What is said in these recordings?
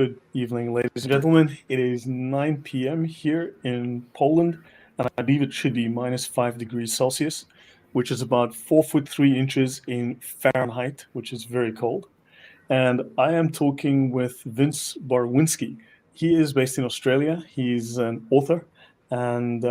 Good evening, ladies and gentlemen. It is 9 p.m. here in Poland, and I believe it should be -5 degrees Celsius, which is about 4 foot 3 inches in Fahrenheit, which is very cold. And I am talking with Vince Barwinski. He is based in Australia. He's an author, and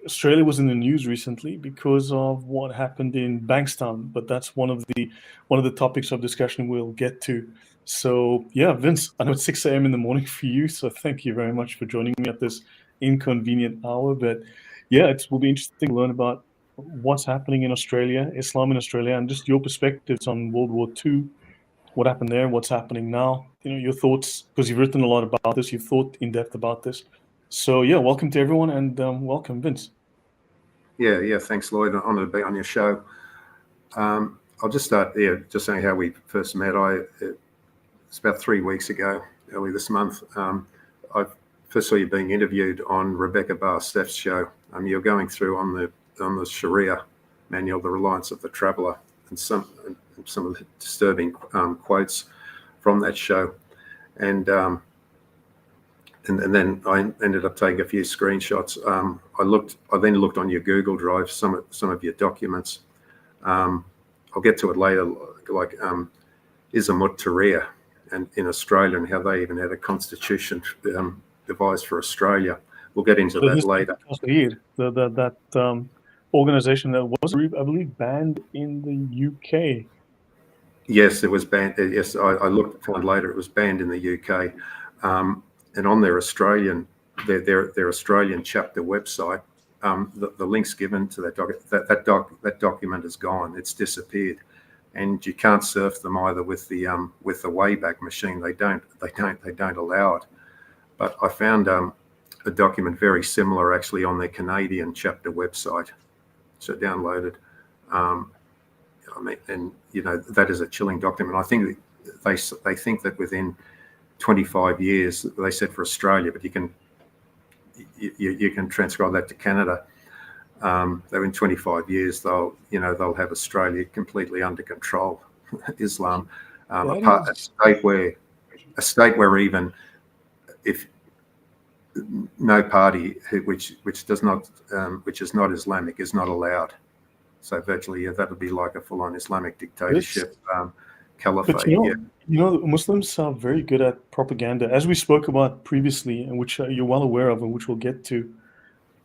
Australia was in the news recently because of what happened in Bankstown, but that's one of the topics of discussion we'll get to. So yeah, Vince, I know it's 6 a.m. in the morning for you, so thank you very much for joining me at this inconvenient hour. But yeah, it will be interesting to learn about what's happening in Australia, Islam in Australia, and just your perspectives on World War II, what happened there, what's happening now. Your thoughts, because you've written a lot about this, you've thought in depth about this. So yeah, welcome to everyone, and welcome, Vince. Yeah. Thanks, Lloyd. Honored to be on your show. I'll just start just saying how we first met. It's about 3 weeks ago, early this month. I first saw you being interviewed on Rebecca Bar-Steph's show. You're going through on the Sharia manual, the reliance of the traveller, and some of the disturbing quotes from that show, and then I ended up taking a few screenshots. I then looked on your Google Drive, some of your documents. I'll get to it later, like Islamut Taria and in Australia, and how they even had a constitution devised for Australia. We'll get into that later. That organization that was, I believe, banned in the UK. Yes, it was banned. Yes, I found later it was banned in the UK. And on their Australian chapter website, the links given to that document is gone. It's disappeared, and you can't surf them either with the Wayback Machine. They don't allow it. But I found a document very similar actually on their Canadian chapter website, so downloaded. That is a chilling document. I think they think that within 25 years, they said for Australia, but you can transcribe that to Canada. That in 25 years they'll have Australia completely under control. Islam, a state where even if no party which is not Islamic is not allowed. So virtually, that would be like a full-on Islamic dictatorship. Caliphate. But Muslims are very good at propaganda, as we spoke about previously, and which you're well aware of, and which we'll get to.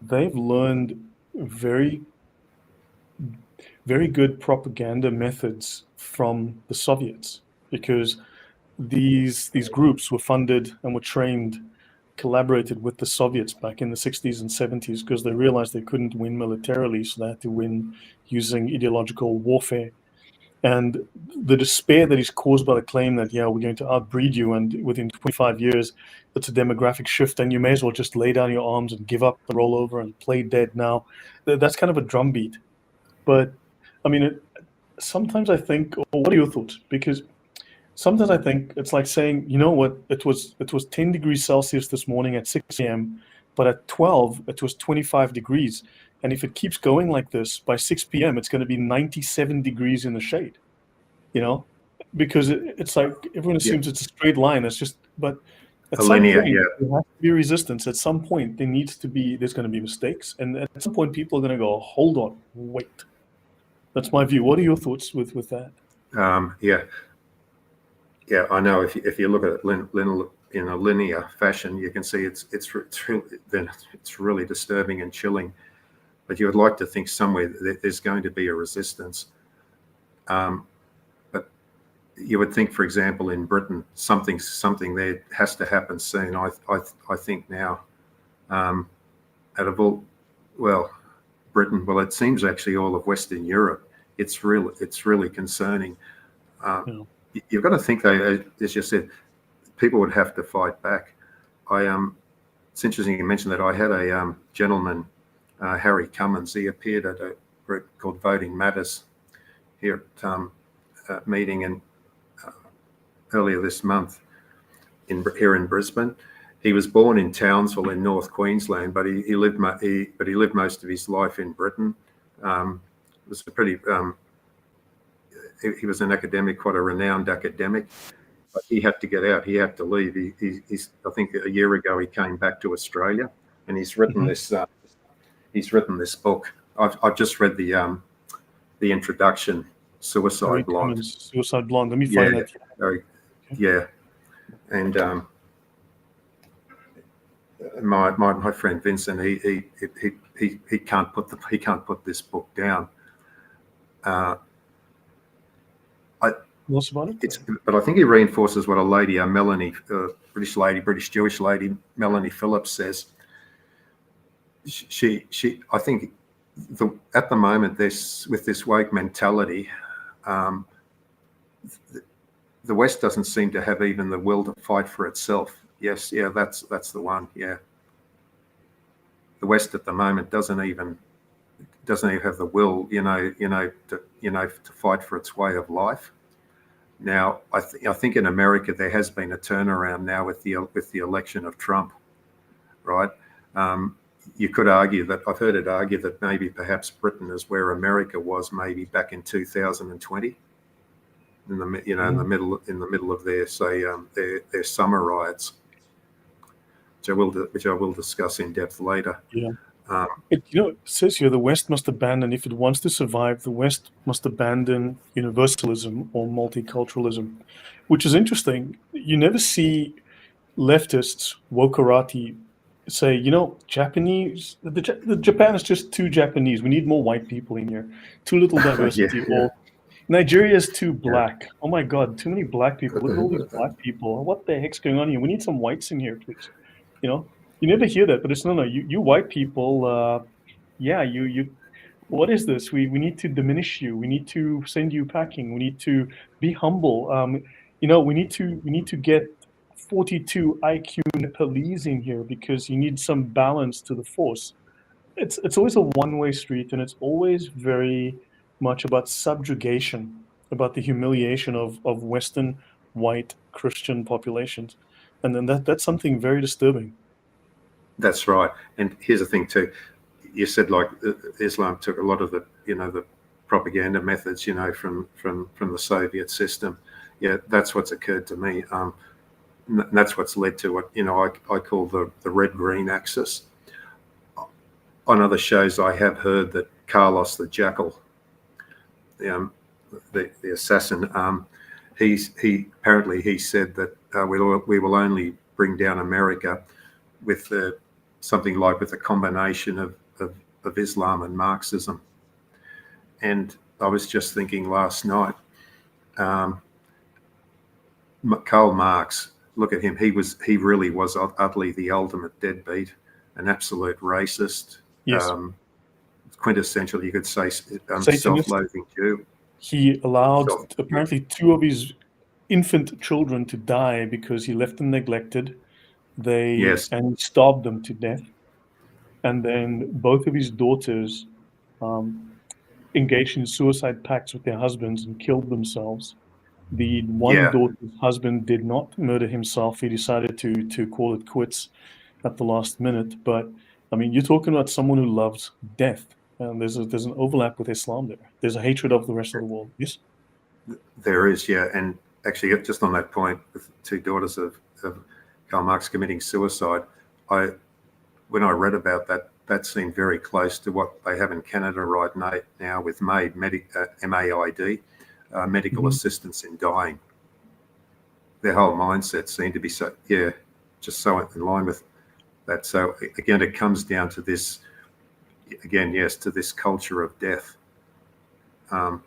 They've learned very, very good propaganda methods from the Soviets, because these groups were funded and were trained, collaborated with the Soviets back in the 60s and 70s, because they realized they couldn't win militarily, so they had to win using ideological warfare. And the despair that is caused by the claim that, we're going to outbreed you, and within 25 years, it's a demographic shift, and you may as well just lay down your arms and give up and roll over and play dead now. That's kind of a drumbeat. But, sometimes I think, what are your thoughts? Because sometimes I think it's like saying, you know what, it was 10 degrees Celsius this morning at 6 a.m., but at 12, it was 25 degrees. And if it keeps going like this, by 6 p.m., it's going to be 97 degrees in the shade, because it's like everyone assumes it's a straight line. It's just, but at some point, there has to be resistance. At some point, there's going to be mistakes. And at some point, people are going to go, hold on, wait. That's my view. What are your thoughts with that? Yeah, I know. If you look at it in a linear fashion, you can see it's really disturbing and chilling. But you would like to think somewhere there's going to be a resistance. But you would think, for example, in Britain, something there has to happen soon. I think now, out of all, Britain, it seems actually all of Western Europe, it's really concerning. You've got to think, though, as you said, people would have to fight back. It's interesting you mentioned that. I had a gentleman, Harry Cummins. He appeared at a group called Voting Matters here at a meeting earlier this month here in Brisbane. He was born in Townsville in North Queensland, but he lived most of his life in Britain. Was he was an academic, quite a renowned academic, but he had to get out. He had to leave. He's I think a year ago he came back to Australia, and he's written this. He's written this book. I've just read the introduction, Suicide Blonde. Suicide Blonde. Let me find that. Yeah, and my friend Vincent, he can't put this book down. What's about it? But I think he reinforces what a lady, Melanie, British Jewish lady, Melanie Phillips says. I think at the moment, with this woke mentality, the West doesn't seem to have even the will to fight for itself. Yes, yeah, that's the one. Yeah, the West at the moment doesn't even have the will, to fight for its way of life. Now, I think in America there has been a turnaround now with the election of Trump, right? You could argue that I've heard it argued that maybe perhaps Britain is where America was maybe back in 2020, in the middle of their summer riots, which I will discuss in depth later. Yeah. It says here the West must abandon, if it wants to survive, the West must abandon universalism or multiculturalism, which is interesting. You never see leftists, wokerati, say, Japanese, the Japan is just too Japanese. We need more white people in here. Too little diversity. Yeah. Or Nigeria is too black. Oh my God, too many black people. Look at all these black people. What the heck's going on here? We need some whites in here, please. You never hear that, but it's no. You white people. You. What is this? We need to diminish you. We need to send you packing. We need to be humble. We need to get 42 IQ Nepalese in here because you need some balance to the force. It's always a one-way street, and it's always very much about subjugation, about the humiliation of Western white Christian populations, and then that's something very disturbing. That's right. And here's the thing too. You said like Islam took a lot of the propaganda methods, from the Soviet system. Yeah, that's what's occurred to me. And that's what's led to what I call the red-green axis. On other shows, I have heard that Carlos the Jackal, the assassin, he said that we will only bring down America with something like with a combination of Islam and Marxism. And I was just thinking last night, Karl Marx, look at him. He really was utterly the ultimate deadbeat, an absolute racist. Yes. Quintessential, you could say, self-loathing Jew. He allowed apparently 2 of his infant children to die because he left them neglected. And starved them to death. And then both of his daughters engaged in suicide pacts with their husbands and killed themselves. The one daughter's husband did not murder himself. He decided to call it quits at the last minute. But I mean, you're talking about someone who loves death, and there's an overlap with Islam there. There's a hatred of the rest of the world. Yes, there is. Yeah, and actually, just on that point, with 2 daughters of Karl Marx committing suicide, when I read about that seemed very close to what they have in Canada right now with MAID, MAID, medical assistance in dying. Their whole mindset seemed to be just so in line with that. So again, it comes down to this, to this culture of death. I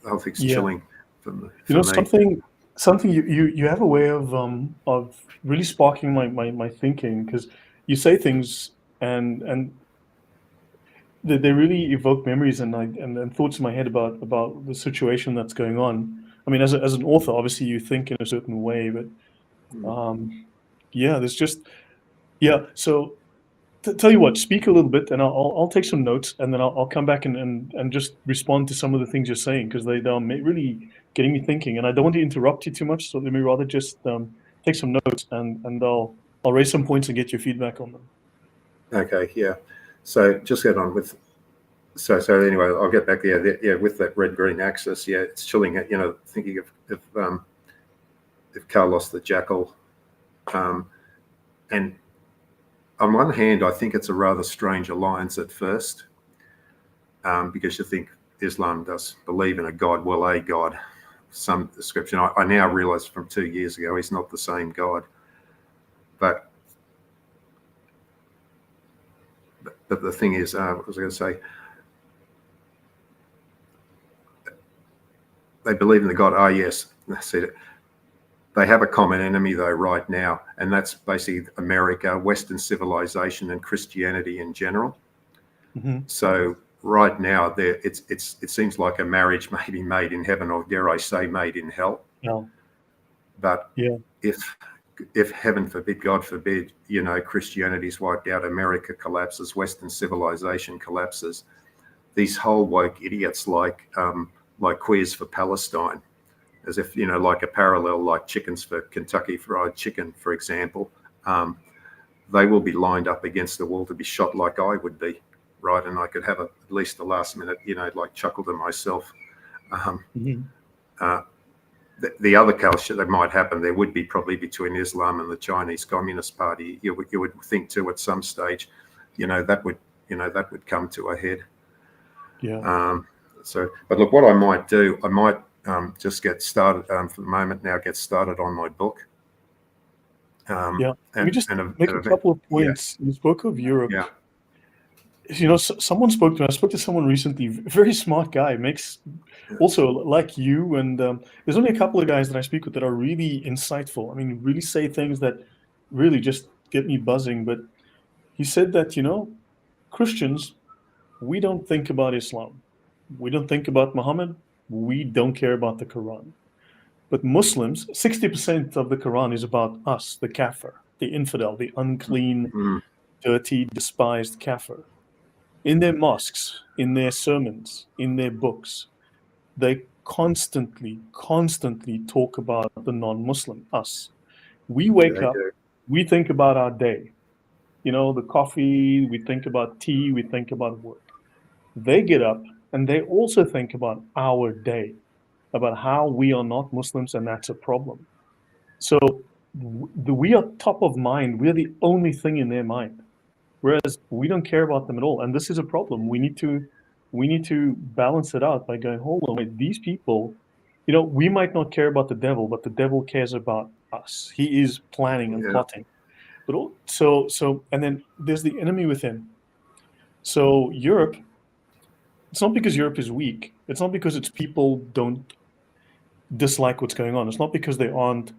think it's chilling for me. Something you have a way of really sparking my thinking, because you say things and they really evoke memories and thoughts in my head about the situation that's going on. I mean, as an author, obviously you think in a certain way, but there's just So tell you what, speak a little bit, and I'll take some notes, and then I'll come back and just respond to some of the things you're saying, because they're really getting me thinking, and I don't want to interrupt you too much. So let me rather just take some notes, and I'll raise some points and get your feedback on them. Okay, yeah. So just get on with. So anyway, I'll get back there. Yeah, with that red-green axis, it's chilling. Thinking of Carlos the Jackal. And on one hand, I think it's a rather strange alliance at first, because you think Islam does believe in a God, well, a God, some description. I now realise from 2 years ago he's not the same God. But the thing is, what was I going to say? They believe in the God. Yes, I said it. They have a common enemy, though, right now, and that's basically America, Western civilization, and Christianity in general. Mm-hmm. So right now, it seems like a marriage may be made in heaven, or dare I say, made in hell. Yeah. But yeah. if heaven forbid, God forbid, Christianity's wiped out, America collapses, Western civilization collapses, these whole woke idiots like Queers for Palestine, as if, like a parallel, like Chickens for Kentucky Fried Chicken, for example, they will be lined up against the wall to be shot like I would be, right? And I could have at least the last minute, like chuckle to myself. The other culture that might happen, there would be probably between Islam and the Chinese Communist Party. You would think too at some stage, that would come to a head. Yeah. But look, what I might do, I might just get started for the moment now, get started on my book. Let me just make a couple of points. You spoke of Europe. Yeah. Someone spoke to me. I spoke to someone recently, very smart guy, makes also like you. And there's only a couple of guys that I speak with that are really insightful. I mean, really say things that really just get me buzzing. But he said that, Christians, we don't think about Islam. We don't think about Muhammad. We don't care about the Quran. But Muslims, 60% of the Quran is about us, the kafir, the infidel, the unclean, dirty, despised kafir. In their mosques, in their sermons, in their books, they constantly talk about the non-Muslim, us. We wake up, we think about our day. The coffee, we think about tea, we think about work. They get up and they also think about our day, about how we are not Muslims, and that's a problem. So we are top of mind. We're the only thing in their mind, whereas we don't care about them at all. And this is a problem. We need to balance it out by going, hold on, wait, these people, we might not care about the devil, but the devil cares about us. He is planning and plotting. But and then there's the enemy within. So Europe, it's not because Europe is weak. It's not because its people don't dislike what's going on. It's not because they aren't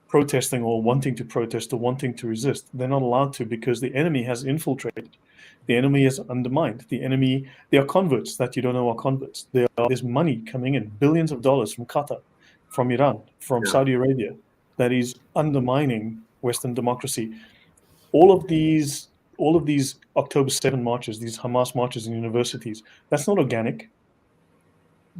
protesting or wanting to protest or wanting to resist. They're not allowed to, because the enemy has infiltrated. The enemy has undermined. The enemy, there are converts that you don't know are converts. There's money coming in, billions of dollars from Qatar, from Iran, from Saudi Arabia, that is undermining Western democracy. All of these October 7 marches, these Hamas marches in universities, that's not organic.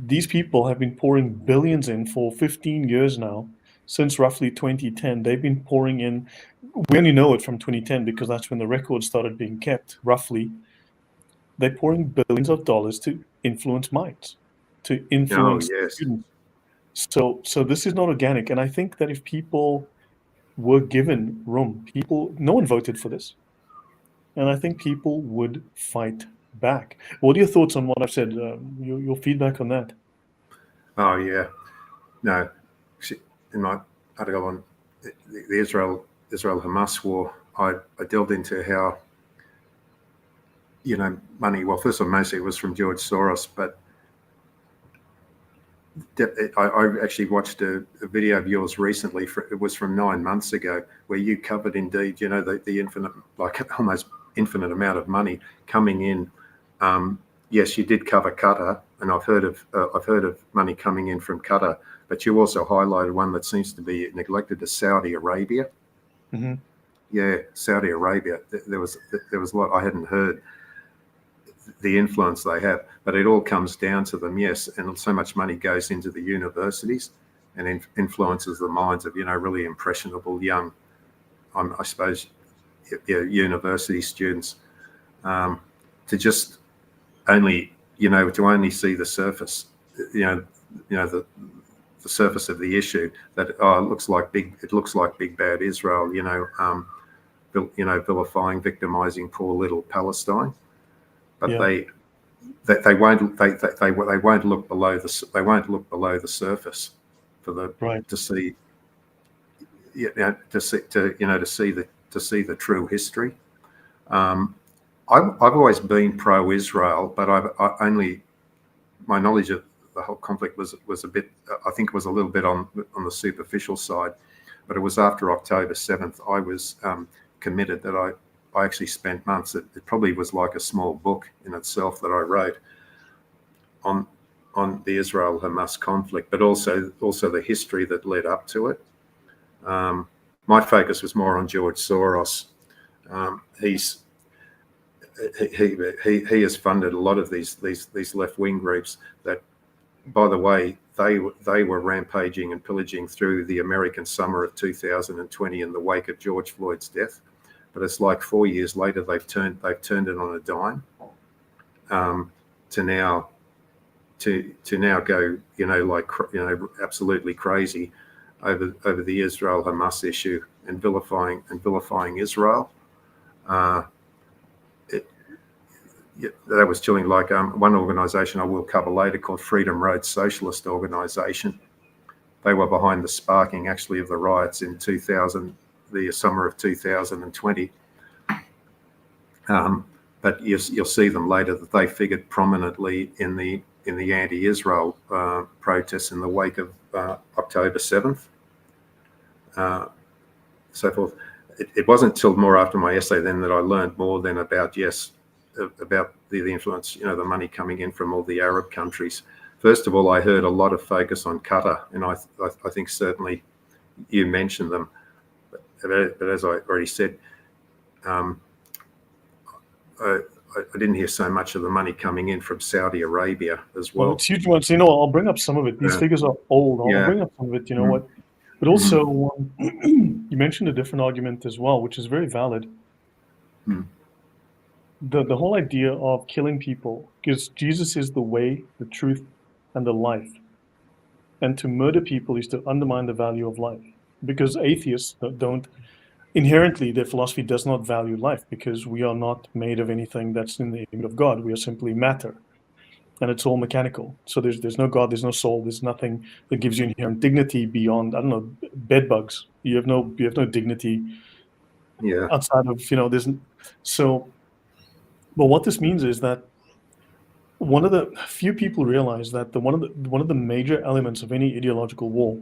These people have been pouring billions in for 15 years now, since roughly 2010. They've been pouring in. We only know it from 2010 because that's when the records started being kept, roughly. They're pouring billions of dollars to influence minds, to influence students. So this is not organic. And I think that if people were given room, no one voted for this. And I think people would fight back. What are your thoughts on what I've said? Your feedback on that? Oh, yeah. No, in my article on the Israel-Hamas war, I delved into how, money, well, first of all, mostly it was from George Soros, but I actually watched a video of yours recently. It was from 9 months ago, where you covered indeed, the infinite, like almost infinite amount of money coming in. Yes, you did cover Qatar, and I've heard of money coming in from Qatar, but you also highlighted one that seems to be neglected, to Saudi Arabia. Mm-hmm. Yeah, Saudi Arabia. There was a lot I hadn't heard. The influence they have, but it all comes down to them, yes. And so much money goes into the universities and influences the minds of, really impressionable young, I suppose, university students, to just only, to only see the surface, the surface of the issue that it looks like big bad Israel, vilifying, victimizing poor little Palestine, but Yeah. they won't look below the surface Right. to see to see the true history. I've always been pro-Israel, but my knowledge of the whole conflict was a bit, I think it was a little bit on the superficial side, but it was after October 7th I was committed that I actually spent months. It probably was like a small book in itself that I wrote on the Israel-Hamas conflict, but also the history that led up to it. My focus was more on George Soros. He has funded a lot of these left-wing groups that, by the way, they were rampaging and pillaging through the American summer of 2020 in the wake of George Floyd's death. But it's like 4 years later they've turned it on a dime to now go absolutely crazy over the Israel-Hamas issue and vilifying Israel. That was chilling. Like one organisation I will cover later called Freedom Road Socialist Organisation. They were behind the sparking actually of the riots in the summer of 2020. But you'll see them later that they figured prominently in the anti-Israel protests in the wake of October 7th. So forth. It wasn't till more after my essay then that I learned more then about the influence, the money coming in from all the Arab countries. First of all, I heard a lot of focus on Qatar, and I think certainly you mentioned them. But as I already said, I didn't hear so much of the money coming in from Saudi Arabia as well. Well, it's huge ones. I'll bring up some of it. These figures are old. I'll bring up some of it. You know what? But also, you mentioned a different argument as well, which is very valid. The whole idea of killing people, because Jesus is the way, the truth, and the life. And to murder people is to undermine the value of life. Because atheists don't, inherently, their philosophy does not value life, because we are not made of anything that's in the image of God. We are simply matter. And it's all mechanical. So there's no God, there's no soul, there's nothing that gives you inherent dignity beyond, I don't know, bed bugs. You have no dignity outside of, there's so. But what this means is that one of the few people realize that one of the major elements of any ideological war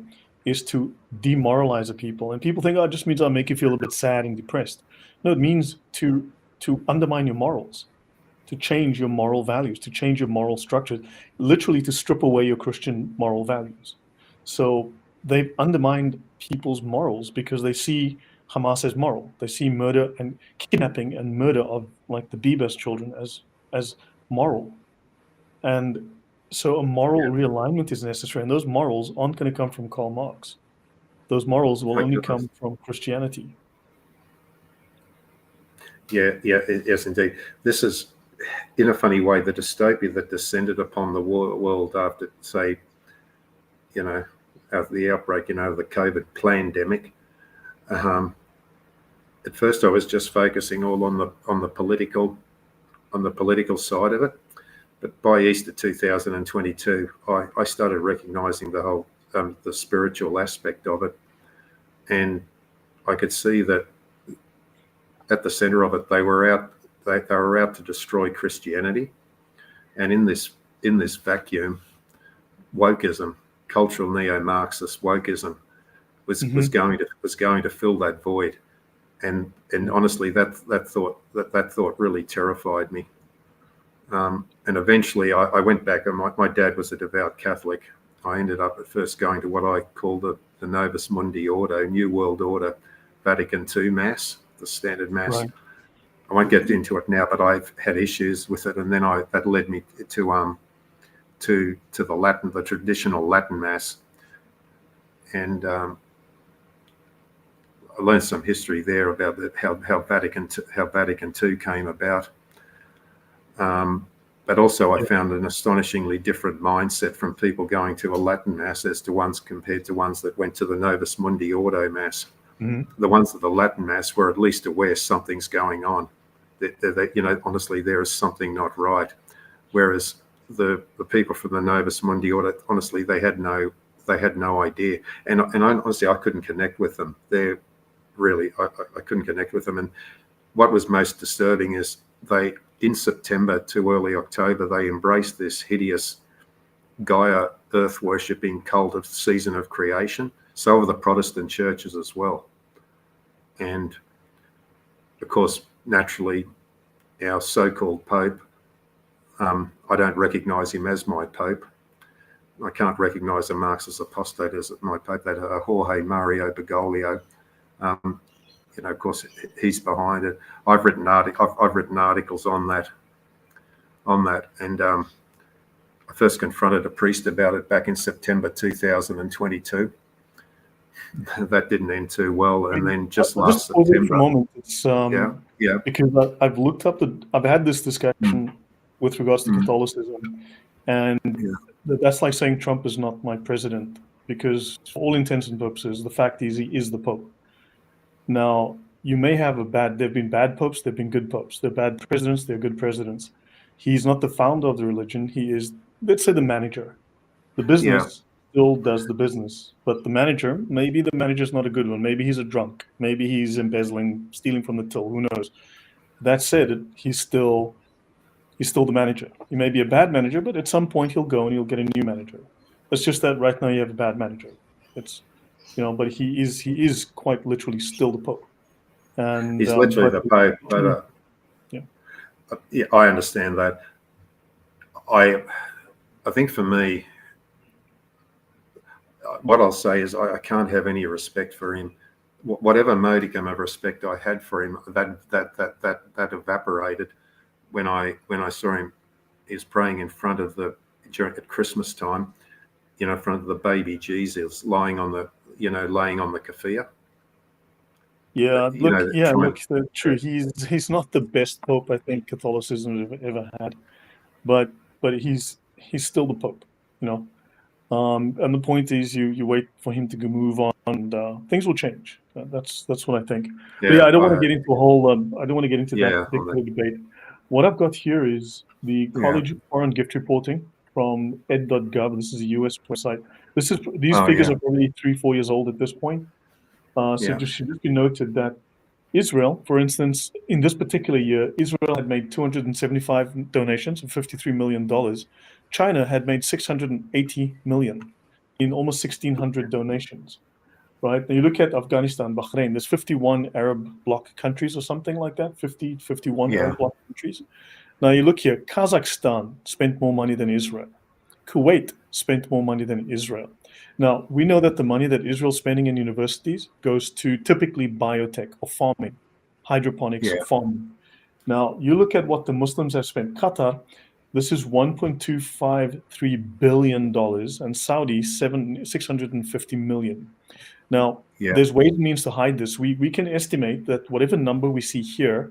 is to demoralize a people. And people think, oh, it just means I'll make you feel a bit sad and depressed. No, it means to undermine your morals, to change your moral values, to change your moral structures, literally to strip away your Christian moral values. So they've undermined people's morals because they see Hamas as moral. They see murder and kidnapping and murder of like the Bibas children as moral. And so a moral realignment is necessary. And those morals aren't going to come from Karl Marx. Those morals will only come from Christianity. Yes, indeed. This is, in a funny way, the dystopia that descended upon the world after, say, after the outbreak, of the COVID pandemic. At first, I was just focusing all on the political side of it, but by Easter 2022, I started recognizing the whole the spiritual aspect of it, and I could see that at the center of it, they were out to destroy Christianity, and in this vacuum, wokeism, cultural neo-Marxist wokeism, was going to fill that void, and honestly, that thought really terrified me. And eventually, I went back, and my dad was a devout Catholic. I ended up at first going to what I call the Novus Mundi Ordo, New World Order, Vatican II Mass, the standard Mass. Right. I won't get into it now, but I've had issues with it, and then that led me to the traditional Latin Mass, and I learned some history there about how Vatican II came about. But also I found an astonishingly different mindset from people going to a Latin Mass as to ones compared to ones that went to the Novus Mundi Ordo Mass. Mm-hmm. The ones at the Latin Mass were at least aware something's going on. That honestly, there is something not right. Whereas the people from the Novus Mundi Ordo, honestly, they had no idea. And honestly, I couldn't connect with them. They're really, I couldn't connect with them. And what was most disturbing is in September to early October, they embraced this hideous Gaia earth worshipping cult of season of creation. So are the Protestant churches as well. And of course, naturally, our so-called Pope, I don't recognize him as my Pope. I can't recognize a Marxist apostate as my Pope. That Jorge Mario Bergoglio, of course, he's behind it. I've written articles on that, and I first confronted a priest about it back in September 2022. That didn't end too well, and then just last September. For a moment, it's because I've had this discussion with regards to Catholicism, and that's like saying Trump is not my president, because for all intents and purposes, the fact is he is the Pope. Now, you may have there've been bad popes, there've been good popes. They're bad presidents, they're good presidents. He's not the founder of the religion. He is, let's say, the manager. The business still does the business, but the manager, maybe the manager's not a good one. Maybe he's a drunk. Maybe he's embezzling, stealing from the till. Who knows? That said, he's still the manager. He may be a bad manager, but at some point he'll go and he'll get a new manager. It's just that right now you have a bad manager. It's, but he is quite literally still the Pope. And he's literally the Pope. But I understand that. I think for me, what I'll say is I can't have any respect for him. Whatever modicum of respect I had for him, that evaporated when I saw him. He was praying in front of at Christmas time, in front of the baby Jesus lying on the keffiyeh. Yeah, true. He's not the best Pope I think Catholicism has ever had, but he's still the Pope, And the point is, you wait for him to move on, and things will change. That's what I think. Yeah, I don't want to get into a whole. I don't want to get into that big debate. What I've got here is the College of Foreign Gift Reporting from ed.gov. This is a US website. These figures are probably 3-4 years old at this point. It should just be noted that Israel, for instance, in this particular year, Israel had made 275 donations of $53 million. China had made 680 million in almost 1,600 donations, right? Now you look at Afghanistan, Bahrain, there's 51 Arab bloc countries or something like that, 51 Arab bloc countries. Now you look here, Kazakhstan spent more money than Israel. Kuwait spent more money than Israel. Now, we know that the money that Israel's spending in universities goes to typically biotech or farming, hydroponics, farming. Now, you look at what the Muslims have spent. Qatar, this is $1.253 billion, and Saudi, $650 million. Now, there's ways and means to hide this. We can estimate that whatever number we see here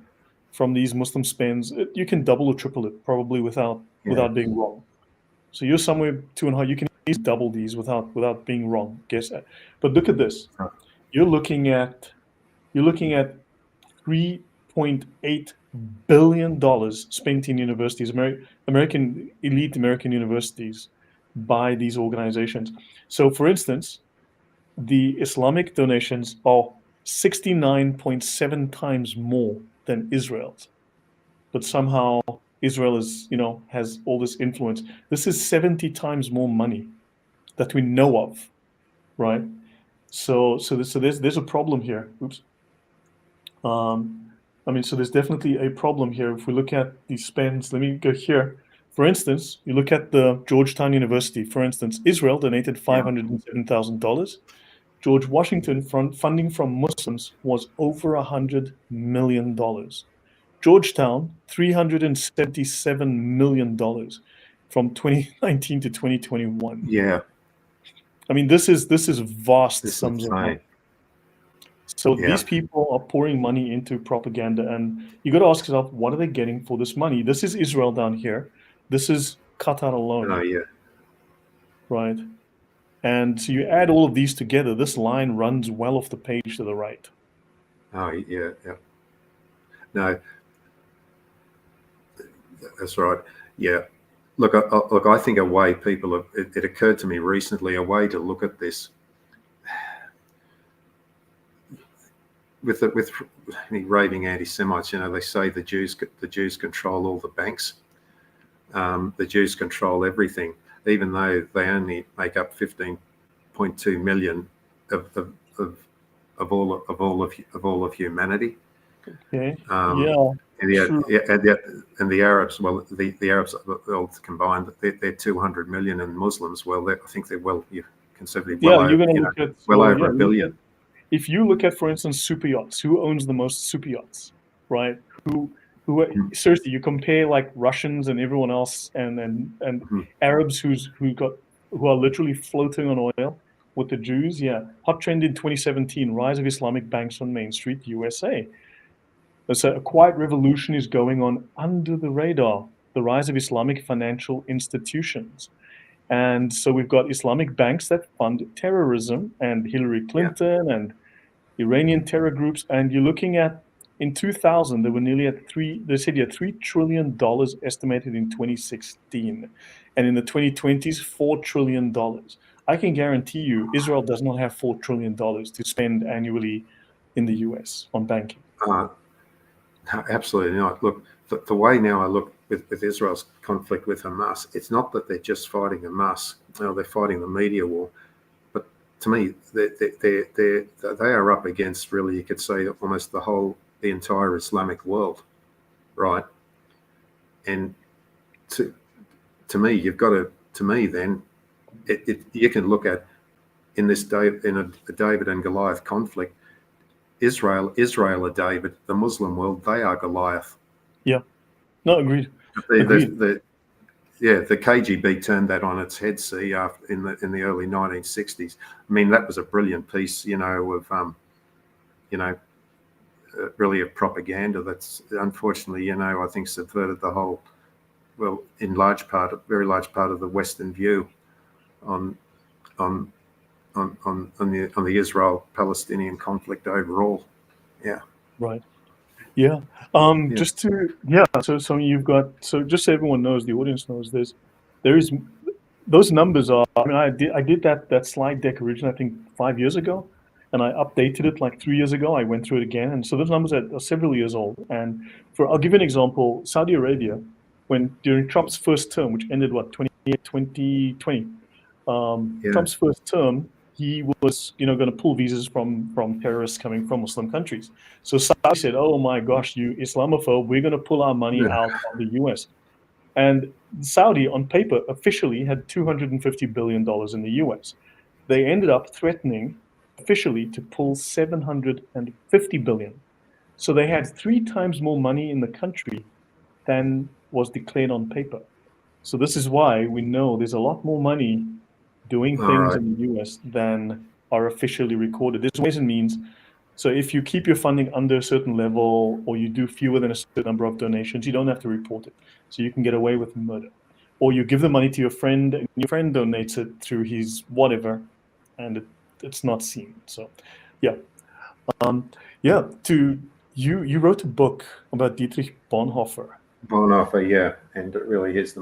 from these Muslim spends, you can double or triple it, probably without being wrong. So you're somewhere 2.5. You can easily double these without being wrong. Guess that. But look at this. You're looking at $3.8 billion spent in universities, elite American universities, by these organizations. So, for instance, the Islamic donations are 69.7 times more than Israel's, but somehow Israel has all this influence. This is 70 times more money that we know of, right? So there's a problem here. Oops. So there's definitely a problem here. If we look at the spends, let me go here. For instance, you look at the Georgetown University. For instance, Israel donated $507,000. George Washington funding from Muslims was over $100 million. Georgetown, $377 million from 2019 to 2021. Yeah. I mean, this is vast sums of money. So these people are pouring money into propaganda, and you got to ask yourself, what are they getting for this money? This is Israel down here. This is Qatar alone, Oh yeah. right? And so you add all of these together, this line runs well off the page to the right. Oh yeah. Yeah. No, that's right. Yeah. Look, I think a way people have, it occurred to me recently, a way to look at this with raving anti-Semites, they say the Jews control all the banks, the Jews control everything, even though they only make up 15.2 million of all of humanity. Okay. Yeah. True. And the Arabs, well, the Arabs all combined, they're 200 million, and Muslims, well, I think they're considerably Yeah, over, you're going to look at over a billion. If you look at, for instance, super yachts, who owns the most super yachts, right? Who seriously, you compare like Russians and everyone else, and Arabs who are literally floating on oil with the Jews. Yeah, hot trend in 2017: rise of Islamic banks on Main Street, USA. So a quiet revolution is going on under the radar. The rise of Islamic financial institutions. And so we've got Islamic banks that fund terrorism and Hillary Clinton and Iranian terror groups. And you're looking at, in 2000, they were nearly at they said you had $3 trillion estimated in 2016. And in the 2020s, $4 trillion. I can guarantee you Israel does not have $4 trillion to spend annually in the US on banking. Absolutely not. Look, the way now I look with Israel's conflict with Hamas, it's not that they're just fighting Hamas. They're fighting the media war. But to me, they are up against, really, you could say, almost the entire Islamic world, right? And to me, you've got to me then, you can look at in a David and Goliath conflict. Israel are David. The Muslim world, they are Goliath. Yeah, no, agreed. The KGB turned that on its head. See, in the early 1960s. I mean, that was a brilliant piece, really of propaganda. That's unfortunately, I think subverted the whole, well, in very large part of the Western view on the Israel-Palestinian conflict overall. Yeah. Right. Yeah. Just to So you've got, so just so everyone knows, the audience knows, there is those numbers are. I mean, I did that slide deck originally, I think 5 years ago, and I updated it like 3 years ago. I went through it again, and so those numbers are several years old. And I'll give you an example. Saudi Arabia, during Trump's first term, which ended 2020, Trump's first term, he was going to pull visas from terrorists coming from Muslim countries. So Saudi said, "Oh my gosh, you Islamophobe, we're going to pull our money out of the US." And Saudi, on paper, officially had $250 billion in the US. They ended up threatening officially to pull $750 billion. So they had 3 times more money in the country than was declared on paper. So this is why we know there's a lot more money doing things in the US than are officially recorded. There's ways and means. So if you keep your funding under a certain level, or you do fewer than a certain number of donations, you don't have to report it. So you can get away with murder. Or you give the money to your friend, and your friend donates it through his whatever, and it's not seen. So, yeah. You wrote a book about Dietrich Bonhoeffer. Bonhoeffer, yeah, and it really is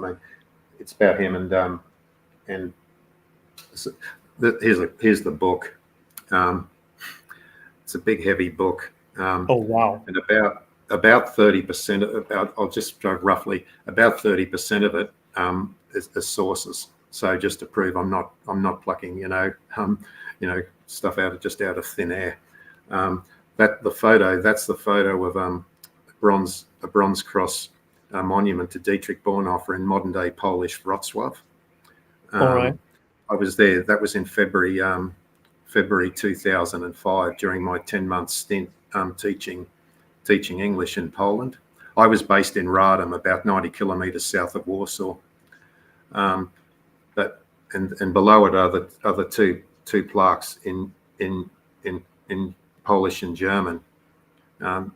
it's about him, and so here's the book. It's a big, heavy book. Oh wow! And about 30%, I'll just roughly about 30% of it is sources. So just to prove I'm not plucking stuff out of thin air. That's the photo of a bronze cross monument to Dietrich Bonhoeffer in modern day Polish Wrocław. All right. I was there. That was in February 2005 during my 10-month stint teaching English in Poland. I was based in Radom, about 90 kilometers south of Warsaw. But below it are the two plaques in Polish and German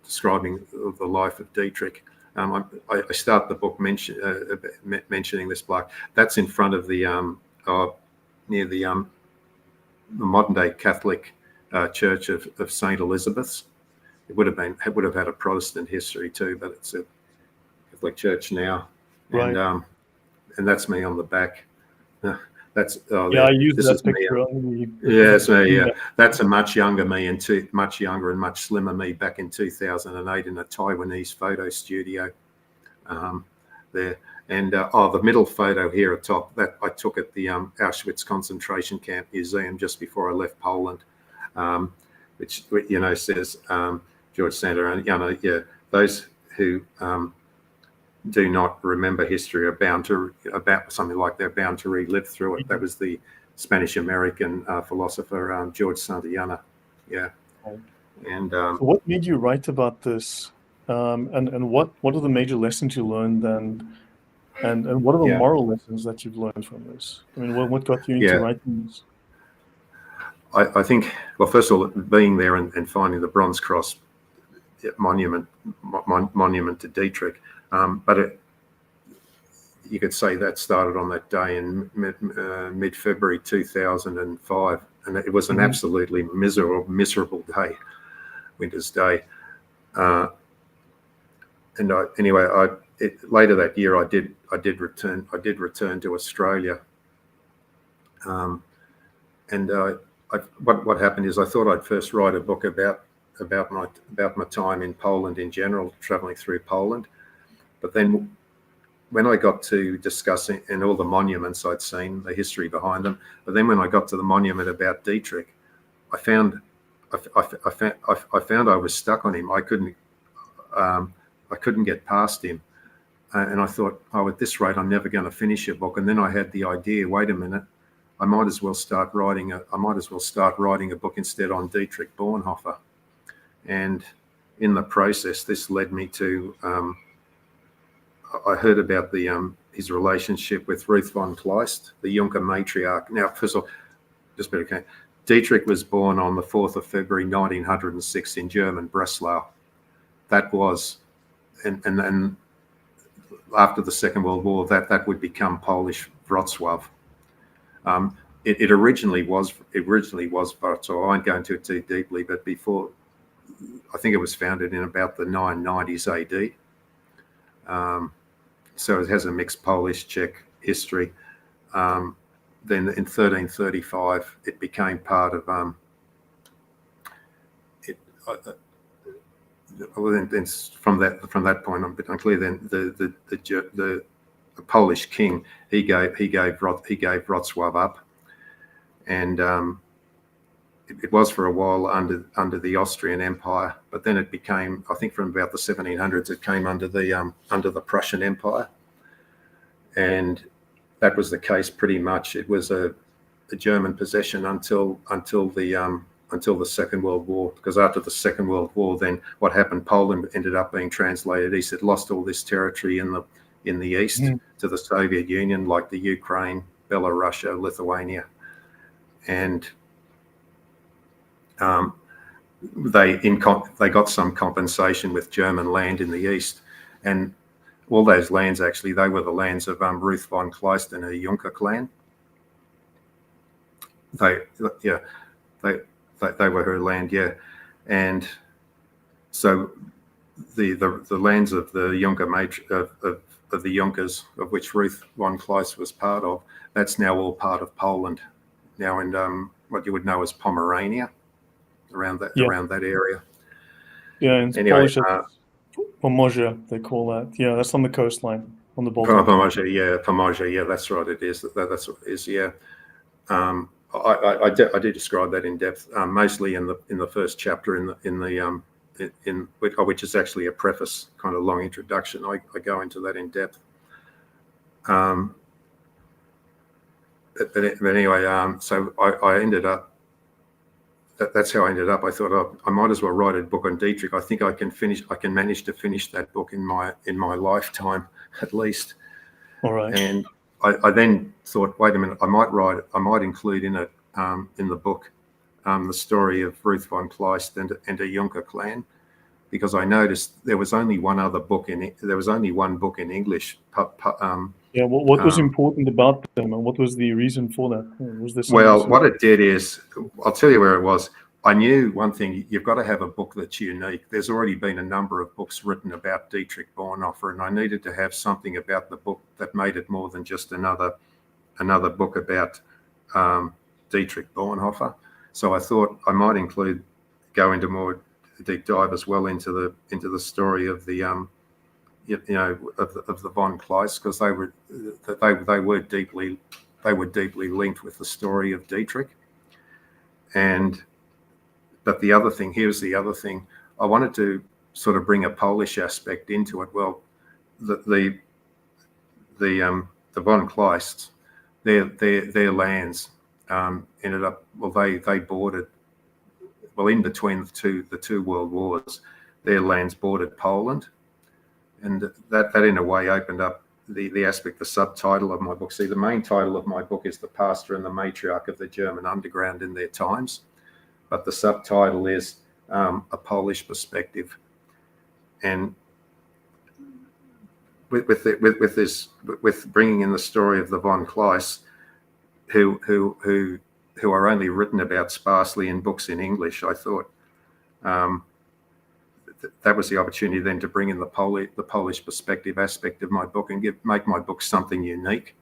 describing the life of Dietrich. I start the book mentioning this bloke. That's in front of the near the modern day Catholic Church of St. Elizabeth's. It would have had a Protestant history too, but it's a Catholic church now. Right. And that's me on the back. That's I used this that is me. picture. Yeah, it's me. Yeah, that's a much younger me and much younger and much slimmer me back in 2008 in a Taiwanese photo studio. There and the middle photo here at top that I took at the Auschwitz concentration camp museum just before I left Poland, which says George Santa, and those who do not remember history are bound to they're bound to relive through it. That was the Spanish American philosopher George Santayana. Yeah. And so what made you write about this, and what are the major lessons you learned, and what are the moral lessons that you've learned from this? I mean, what got you into writing this? I think, well, first of all, being there and finding the bronze cross monument to Dietrich, but you could say that started on that day in mid-February 2005, and it was an absolutely miserable day, winter's day. Later that year, I did return to Australia, what happened is I thought I'd first write a book about my time in Poland in general, traveling through Poland, but then when I got to discussing and all the monuments I'd seen, the history behind them, but then when I got to the monument about Dietrich, I found I was stuck on him. I couldn't get past him, and I thought, at this rate, I'm never going to finish a book. And then I had the idea, wait a minute, I might as well start writing a book instead on Dietrich Bonhoeffer. And in the process, this led me to I heard about his relationship with Ruth von Kleist, the Junker Matriarch. Now, first of all, just a bit okay. Dietrich was born on the 4th of February 1906 in German Breslau. That was, and then after the Second World War, that would become Polish Wrocław. It originally was Wrocław. I won't go into it too deeply, but before, I think it was founded in about the 990s AD. So it has a mixed Polish-Czech history. Then in 1335, it became part of from that point on, a bit unclear. Then the Polish king he gave Wrocław up, and it was for a while under the Austrian Empire, but then it became, I think, from about the 1700s, it came under the Prussian Empire, and that was the case pretty much. It was a German possession until the Second World War, because after the Second World War, then what happened? Poland ended up being translated east. It lost all this territory in the east to the Soviet Union, like the Ukraine, Belarus, Lithuania, and they got some compensation with German land in the east, and all those lands actually, they were the lands of Ruth von Kleist and her Junker clan. They were her land, and so the lands of the Junker of the Junkers, of which Ruth von Kleist was part of, that's now all part of Poland, now in what you would know as Pomerania, around that area. Yeah, in Polish, Pomorze, they call that. Yeah, that's on the coastline, on the Baltic. Pomorze, yeah, that's right. It is. That's what it is. Yeah. I did describe that in depth, mostly in the first chapter in which is actually a preface, kind of long introduction. I go into that in depth. But anyway, so I ended up. That's how I ended up. I thought I might as well write a book on Dietrich. I think I can manage to finish that book in my lifetime, at least. All right. And I then thought, wait a minute, I might include in it in the book the story of Ruth von Kleist and a Junker clan, because I noticed there was only one book in English. Yeah, what was important about them, and what was the reason for that? Was there something Well, what it did is, I'll tell you where it was. I knew one thing: you've got to have a book that's unique. There's already been a number of books written about Dietrich Bonhoeffer, and I needed to have something about the book that made it more than just another book about Dietrich Bonhoeffer. So I thought I might go into more deep dive as well into the story of the of the von Kleist, because they were deeply linked with the story of Dietrich. But here's the other thing, I wanted to sort of bring a Polish aspect into it. Well, the von Kleists, their lands ended up, well, they bordered, well, in between the two world wars, their lands bordered Poland, and that in a way opened up the aspect, the subtitle of my book. See, the main title of my book is The Pastor and the Matriarch of the German Underground in Their Times, but the subtitle is A Polish Perspective. And with bringing in the story of the von Kleists, who are only written about sparsely in books in English, I thought that was the opportunity then to bring in the Polish perspective aspect of my book and make my book something unique.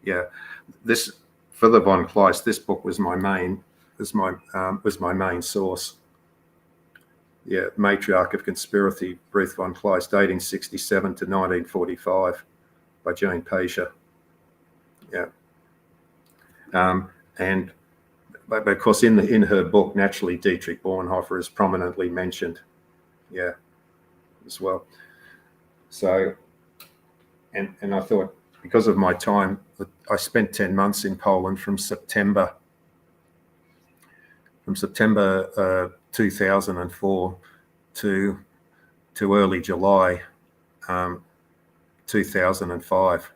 Yeah, for the von Kleist, this book was my main source. Yeah, Matriarch of Conspiracy, Ruth von Kleist, 1867 to 1945, by Jane Paischer. Yeah, but of course in her book, naturally, Dietrich Bonhoeffer is prominently mentioned. Yeah, as well. So, and I thought, because of my time, I spent 10 months in Poland from September 2004 to early July 2005.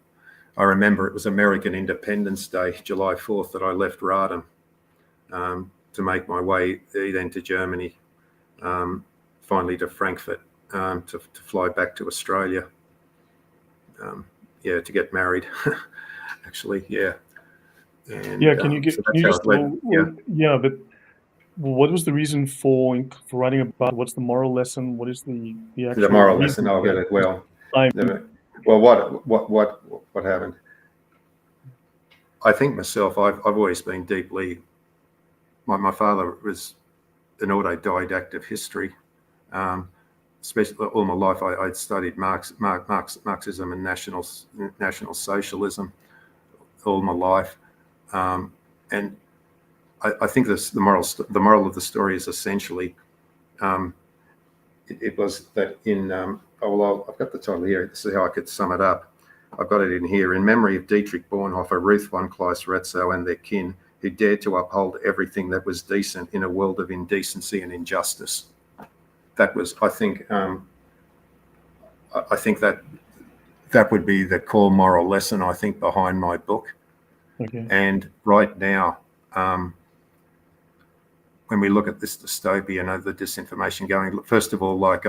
I remember it was American Independence Day, July 4th, that I left Radom to make my way then to Germany, finally to Frankfurt, to fly back to Australia. To get married, actually. Yeah. And, but what was the reason for writing about? What's the moral lesson? What is the actual the moral lesson? I'll get it. Well, what happened? I think myself, I've always been deeply. My father was an autodidact of history. Especially all my life, I'd studied Marxism and National Socialism all my life, and I think the moral of the story is essentially, it was that I've got the title here. This is how I could sum it up. I've got it in here. In memory of Dietrich Bonhoeffer, Ruth von Kleist-Retzow and their kin, who dared to uphold everything that was decent in a world of indecency and injustice. That was, I think that would be the core moral lesson, I think, behind my book. Okay. And right now, when we look at this dystopia and the disinformation going, first of all, like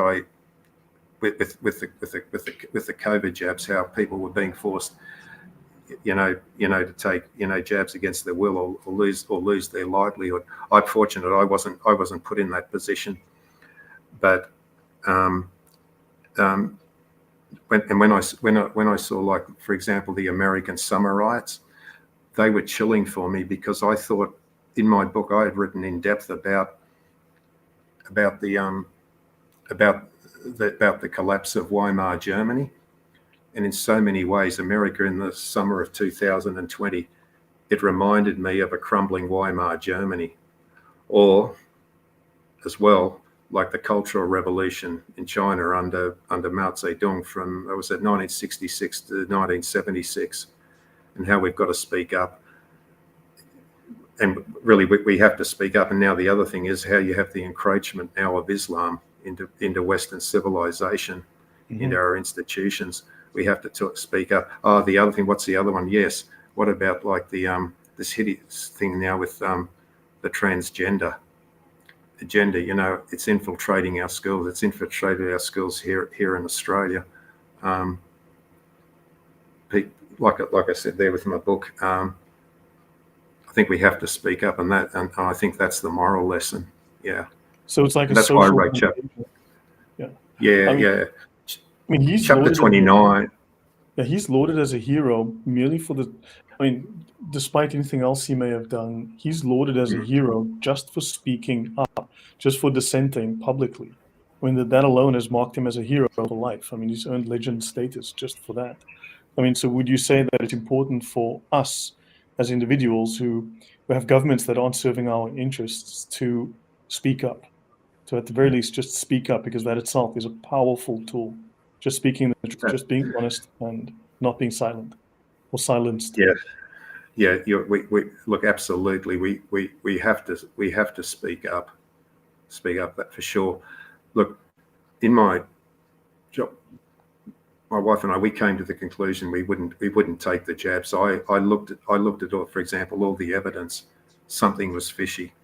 with the COVID jabs, how people were being forced, to take, jabs against their will or lose their livelihood. I'm fortunate I wasn't put in that position. But when I saw, like, for example, the American summer riots, they were chilling for me, because I thought in my book I had written in depth about the collapse of Weimar Germany, and in so many ways, America in the summer of 2020, it reminded me of a crumbling Weimar Germany, or as well, like the Cultural Revolution in China under Mao Zedong from, 1966 to 1976, and how we've got to speak up. And really, we have to speak up. And now the other thing is how you have the encroachment now of Islam into Western civilization, into our institutions. We have to speak up. Oh, the other thing, what's the other one? Yes. What about, like, the this hideous thing now with the transgender? agenda, it's infiltrating our schools. It's infiltrated our schools here in Australia. Like I said there with my book, I think we have to speak up, and I think that's the moral lesson. Yeah. So it's like and that's why I wrote he's chapter 29. He's lauded as a hero merely for despite anything else he may have done, he's lauded as a hero just for speaking up, just for dissenting publicly. That alone has marked him as a hero for life. He's earned legend status just for that. So would you say that it's important for us as individuals who have governments that aren't serving our interests to speak up? To at the very least just speak up, because that itself is a powerful tool. Just speaking the truth, just being honest and not being silent or silenced. Yeah. We look, absolutely. We have to speak up. That for sure. Look, in my job, my wife and I, we came to the conclusion we wouldn't take the jab. So I looked at all, for example, all the evidence. Something was fishy.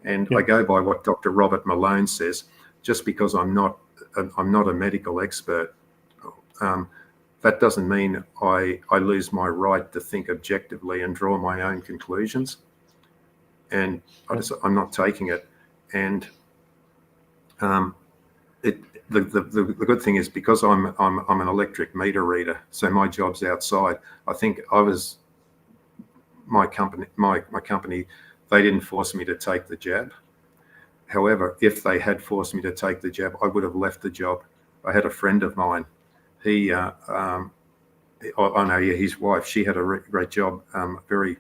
And I go by what Dr. Robert Malone says. Just because I'm not a medical expert, that doesn't mean I lose my right to think objectively and draw my own conclusions. And I'm not taking it. And the good thing is, because I'm an electric meter reader, so my job's outside. I think my company. They didn't force me to take the jab. However, if they had forced me to take the jab, I would have left the job. I had a friend of mine. His wife, she had a great job, very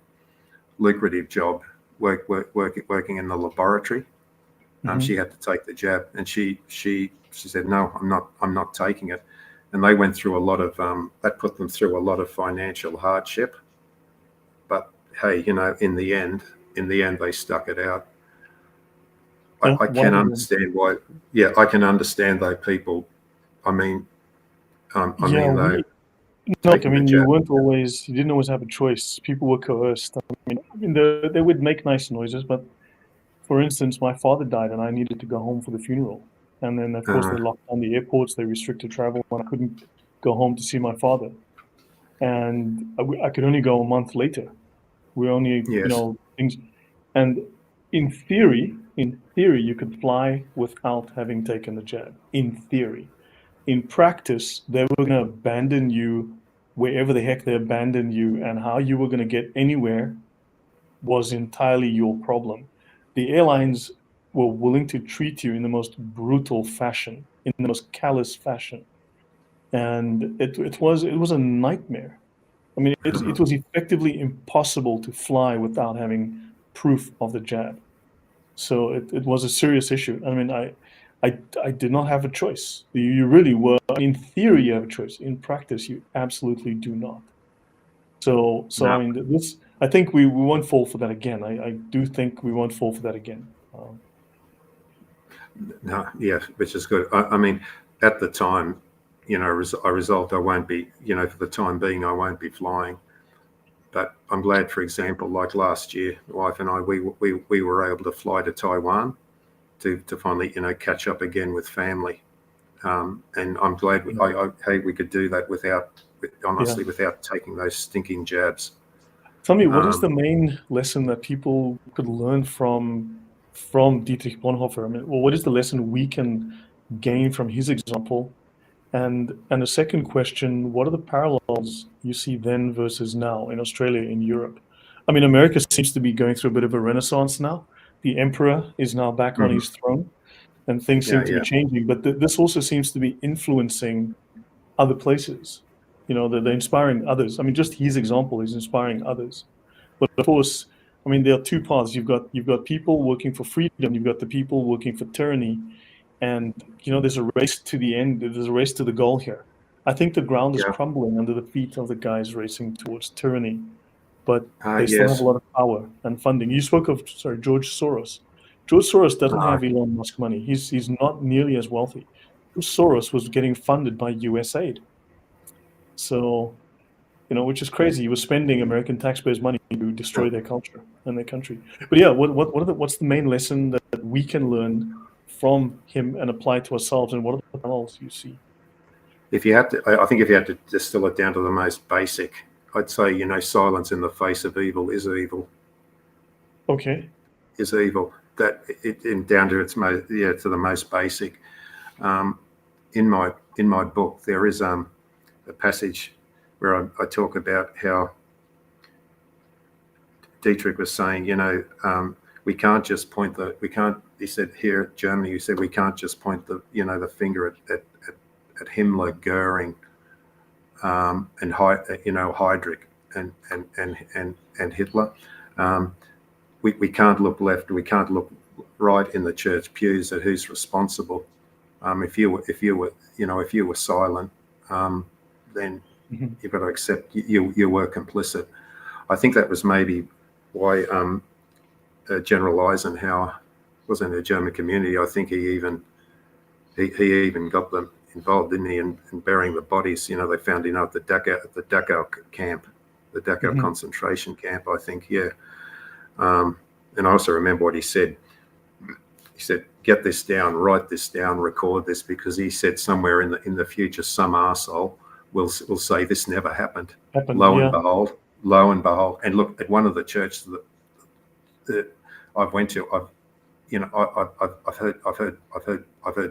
lucrative job, working in the laboratory. She had to take the jab, and she said, "No, I'm not taking it." And they went through that put them through a lot of financial hardship. But hey, in the end, they stuck it out. I can understand why. Yeah, I can understand though people. You didn't always have a choice. People were coerced. They would make nice noises, but for instance, my father died, and I needed to go home for the funeral. And then, of course, they locked down the airports. They restricted travel, and I couldn't go home to see my father. And I could only go a month later. We're only, things. And in theory, you could fly without having taken the jab. In theory. In practice, they were going to abandon you wherever the heck they abandoned you, and how you were going to get anywhere was entirely your problem. The airlines were willing to treat you in the most brutal fashion, in the most callous fashion. And it was a nightmare. It was effectively impossible to fly without having proof of the jab. So it was a serious issue. I did not have a choice. You really were. In theory, you have a choice. In practice, you absolutely do not. So no. I think we won't fall for that again. I do think we won't fall for that again. No, yeah, which is good. At the time, I resolved I won't be, for the time being, I won't be flying. But I'm glad, for example, like last year, my wife and I, we were able to fly to Taiwan to finally, catch up again with family. And I'm glad we could do that without taking those stinking jabs. Tell me, what is the main lesson that people could learn from Dietrich Bonhoeffer? What is the lesson we can gain from his example? And the second question, what are the parallels you see then versus now in Australia, in Europe? America seems to be going through a bit of a renaissance now. The emperor is now back on his throne, and things seem to be changing. But this also seems to be influencing other places. They're inspiring others. Just his example is inspiring others. But of course, there are two paths. You've got people working for freedom. You've got the people working for tyranny. And, there's a race to the end. There's a race to the goal here. I think the ground is crumbling under the feet of the guys racing towards tyranny. But they still have a lot of power and funding. You spoke of, George Soros. George Soros doesn't have Elon Musk money. He's not nearly as wealthy. George Soros was getting funded by US aid. So which is crazy. He was spending American taxpayers' money to destroy their culture and their country. But yeah, what's the main lesson that we can learn from him and apply to ourselves, and what are the parallels you see? If you have to, I think if you had to distill it down to the most basic, I'd say, silence in the face of evil is evil. Okay. Is evil. That it down to its most, to the most basic. In my book, there is a passage where I talk about how Dietrich was saying, we can't just point he said here at Germany, he said, we can't just point the finger at Himmler, Goering, and Heydrich and Hitler. We can't look left, we can't look right in the church pews at who's responsible. If you were silent, then you've got to accept you were complicit. I think that was maybe why General Eisenhower was in the German community. I think he even got them involved, didn't he, in burying the bodies. They found at the Dachau camp, the Dachau concentration camp, I think. Yeah. And I also remember what he said. He said, "Get this down, write this down, record this," because he said somewhere in the future, some arsehole will say this never happened. Lo and behold, and look at one of the churches that I've went to. I've heard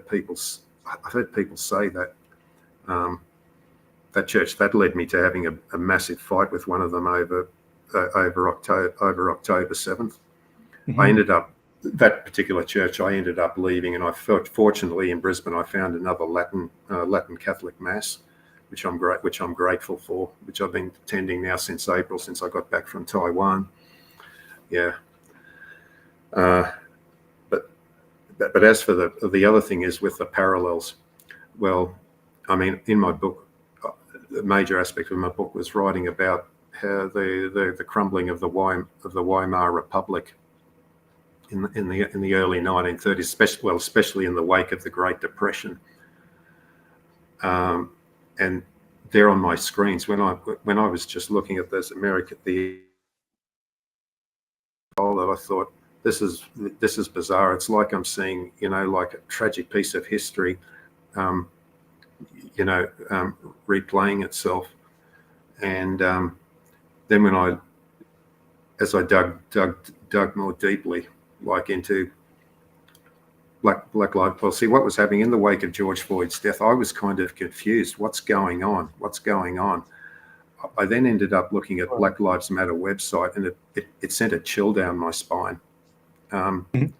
people say that that church that led me to having a massive fight with one of them over October 7th. I ended up that particular church. I ended up leaving, and I felt fortunately in Brisbane I found another Latin Catholic mass, which I'm grateful for, which I've been attending now since April, since I got back from Taiwan. Yeah. But as for the other thing is with the parallels. Well, I mean, in my book, the major aspect of my book was writing about how the crumbling of the Weimar Republic in the early 1930s, especially in the wake of the Great Depression. And there on my screens, when I was just looking at those I thought, this is bizarre. It's like I'm seeing, like a tragic piece of history, replaying itself. And then as I dug more deeply, like into Black Lives. Well, see what was happening in the wake of George Floyd's death. I was kind of confused. What's going on? I then ended up looking at Black Lives Matter website, and it sent a chill down my spine. And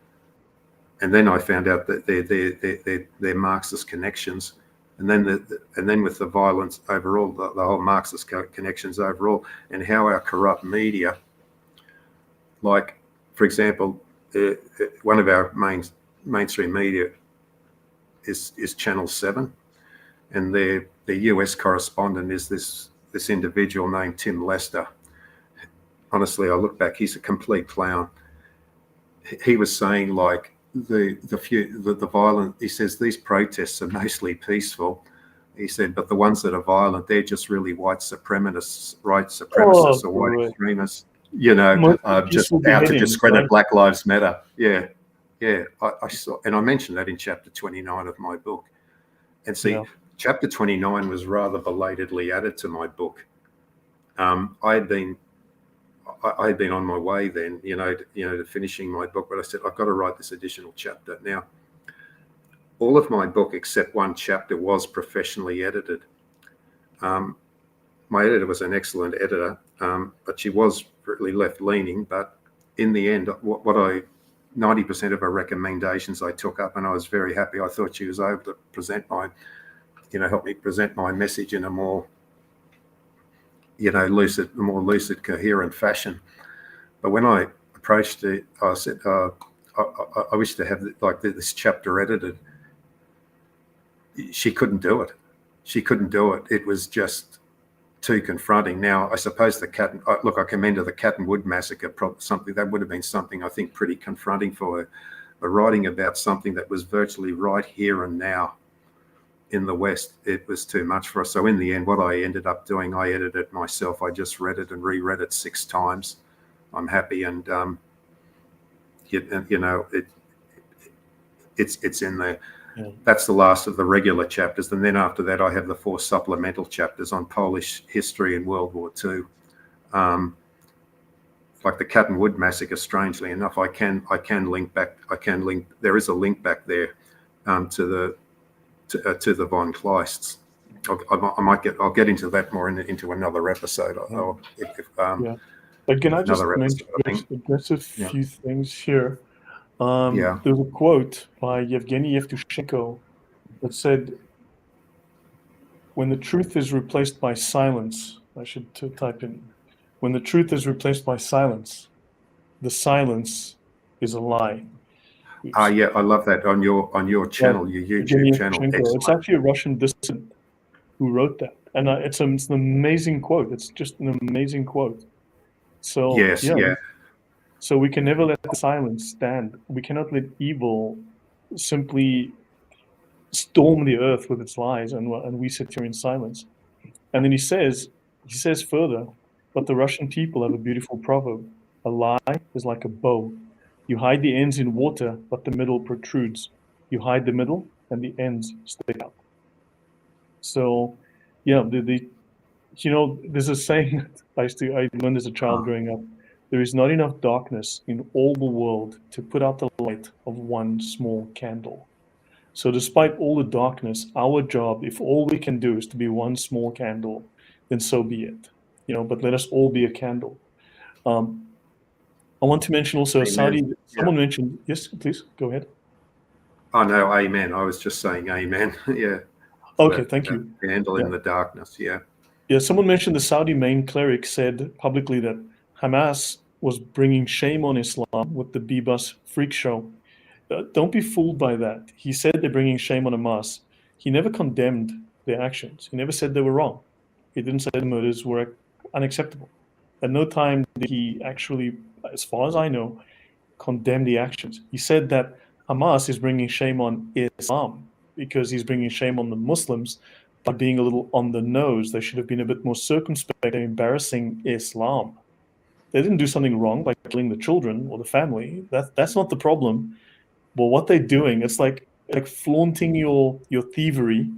then I found out that they're Marxist connections, and then with the violence overall, the whole Marxist connections overall, and how our corrupt media, like for example, one of our mainstream media is Channel 7, and their US correspondent is this individual named Tim Lester. Honestly, I look back, he's a complete clown. He was saying like the violent. He says these protests are mostly peaceful. He said, but the ones that are violent, they're just really white supremacists or white extremists. Just out to discredit Black Lives Matter. Yeah. I saw, and I mentioned that in chapter 29 of my book. And see, chapter 29 was rather belatedly added to my book. I had been on my way then, to finishing my book, but I said, I've got to write this additional chapter. Now, all of my book, except one chapter, was professionally edited. My editor was an excellent editor, but she was really left-leaning. But in the end, 90% of her recommendations I took up, and I was very happy. I thought she was able to help me present my message in a more more lucid, coherent fashion. But when I approached it, I said, I wish to have like this chapter edited. She couldn't do it. It was just too confronting. Now, I suppose I commend her the Cat and Wood massacre, something that would have been something I think pretty confronting for her. But writing about something that was virtually right here and now, in the West, it was too much for us. So in the end, what I ended up doing, I edited it myself. I just read it and reread it 6 times. I'm happy, and it's in there. Yeah. That's the last of the regular chapters, and then after that, I have the 4 supplemental chapters on Polish history and World War II. Like the Cat and Wood Massacre, strangely enough, I can link back. There is a link back there to the von Kleists. I'll get into that more into another episode. But can I just address a few things here? There's a quote by Yevgeny Yevtushenko that said, "When the truth is replaced by silence," I should type in, "when the truth is replaced by silence, the silence is a lie." Yeah, I love that on your channel, your YouTube channel. It's actually a Russian dissident who wrote that, and it's an amazing quote. It's just an amazing quote. So so we can never let the silence stand. We cannot let evil simply storm the earth with its lies, and we sit here in silence. And then he says further, "But the Russian people have a beautiful proverb: a lie is like a bow. You hide the ends in water, but the middle protrudes. You hide the middle, and the ends stick out." So, there's a saying that I learned as a child growing up: there is not enough darkness in all the world to put out the light of one small candle. So despite all the darkness, our job, if all we can do is to be one small candle, then so be it. But let us all be a candle. I want to mention also Saudi. Someone mentioned, yes, please go ahead. Oh no, amen. I was just saying amen. Yeah. Okay, thank you. Candle in the darkness. Yeah. Yeah, someone mentioned the Saudi main cleric said publicly that Hamas was bringing shame on Islam with the Bebus freak show. Don't be fooled by that. He said they're bringing shame on Hamas. He never condemned their actions. He never said they were wrong. He didn't say the murders were unacceptable. At no time did he actually, as far as I know, condemn the actions. He said that Hamas is bringing shame on Islam because he's bringing shame on the Muslims by being a little on the nose. They should have been a bit more circumspect in embarrassing Islam. They didn't do something wrong by killing the children or the family. That's not the problem. But what they're doing, it's like flaunting your thievery.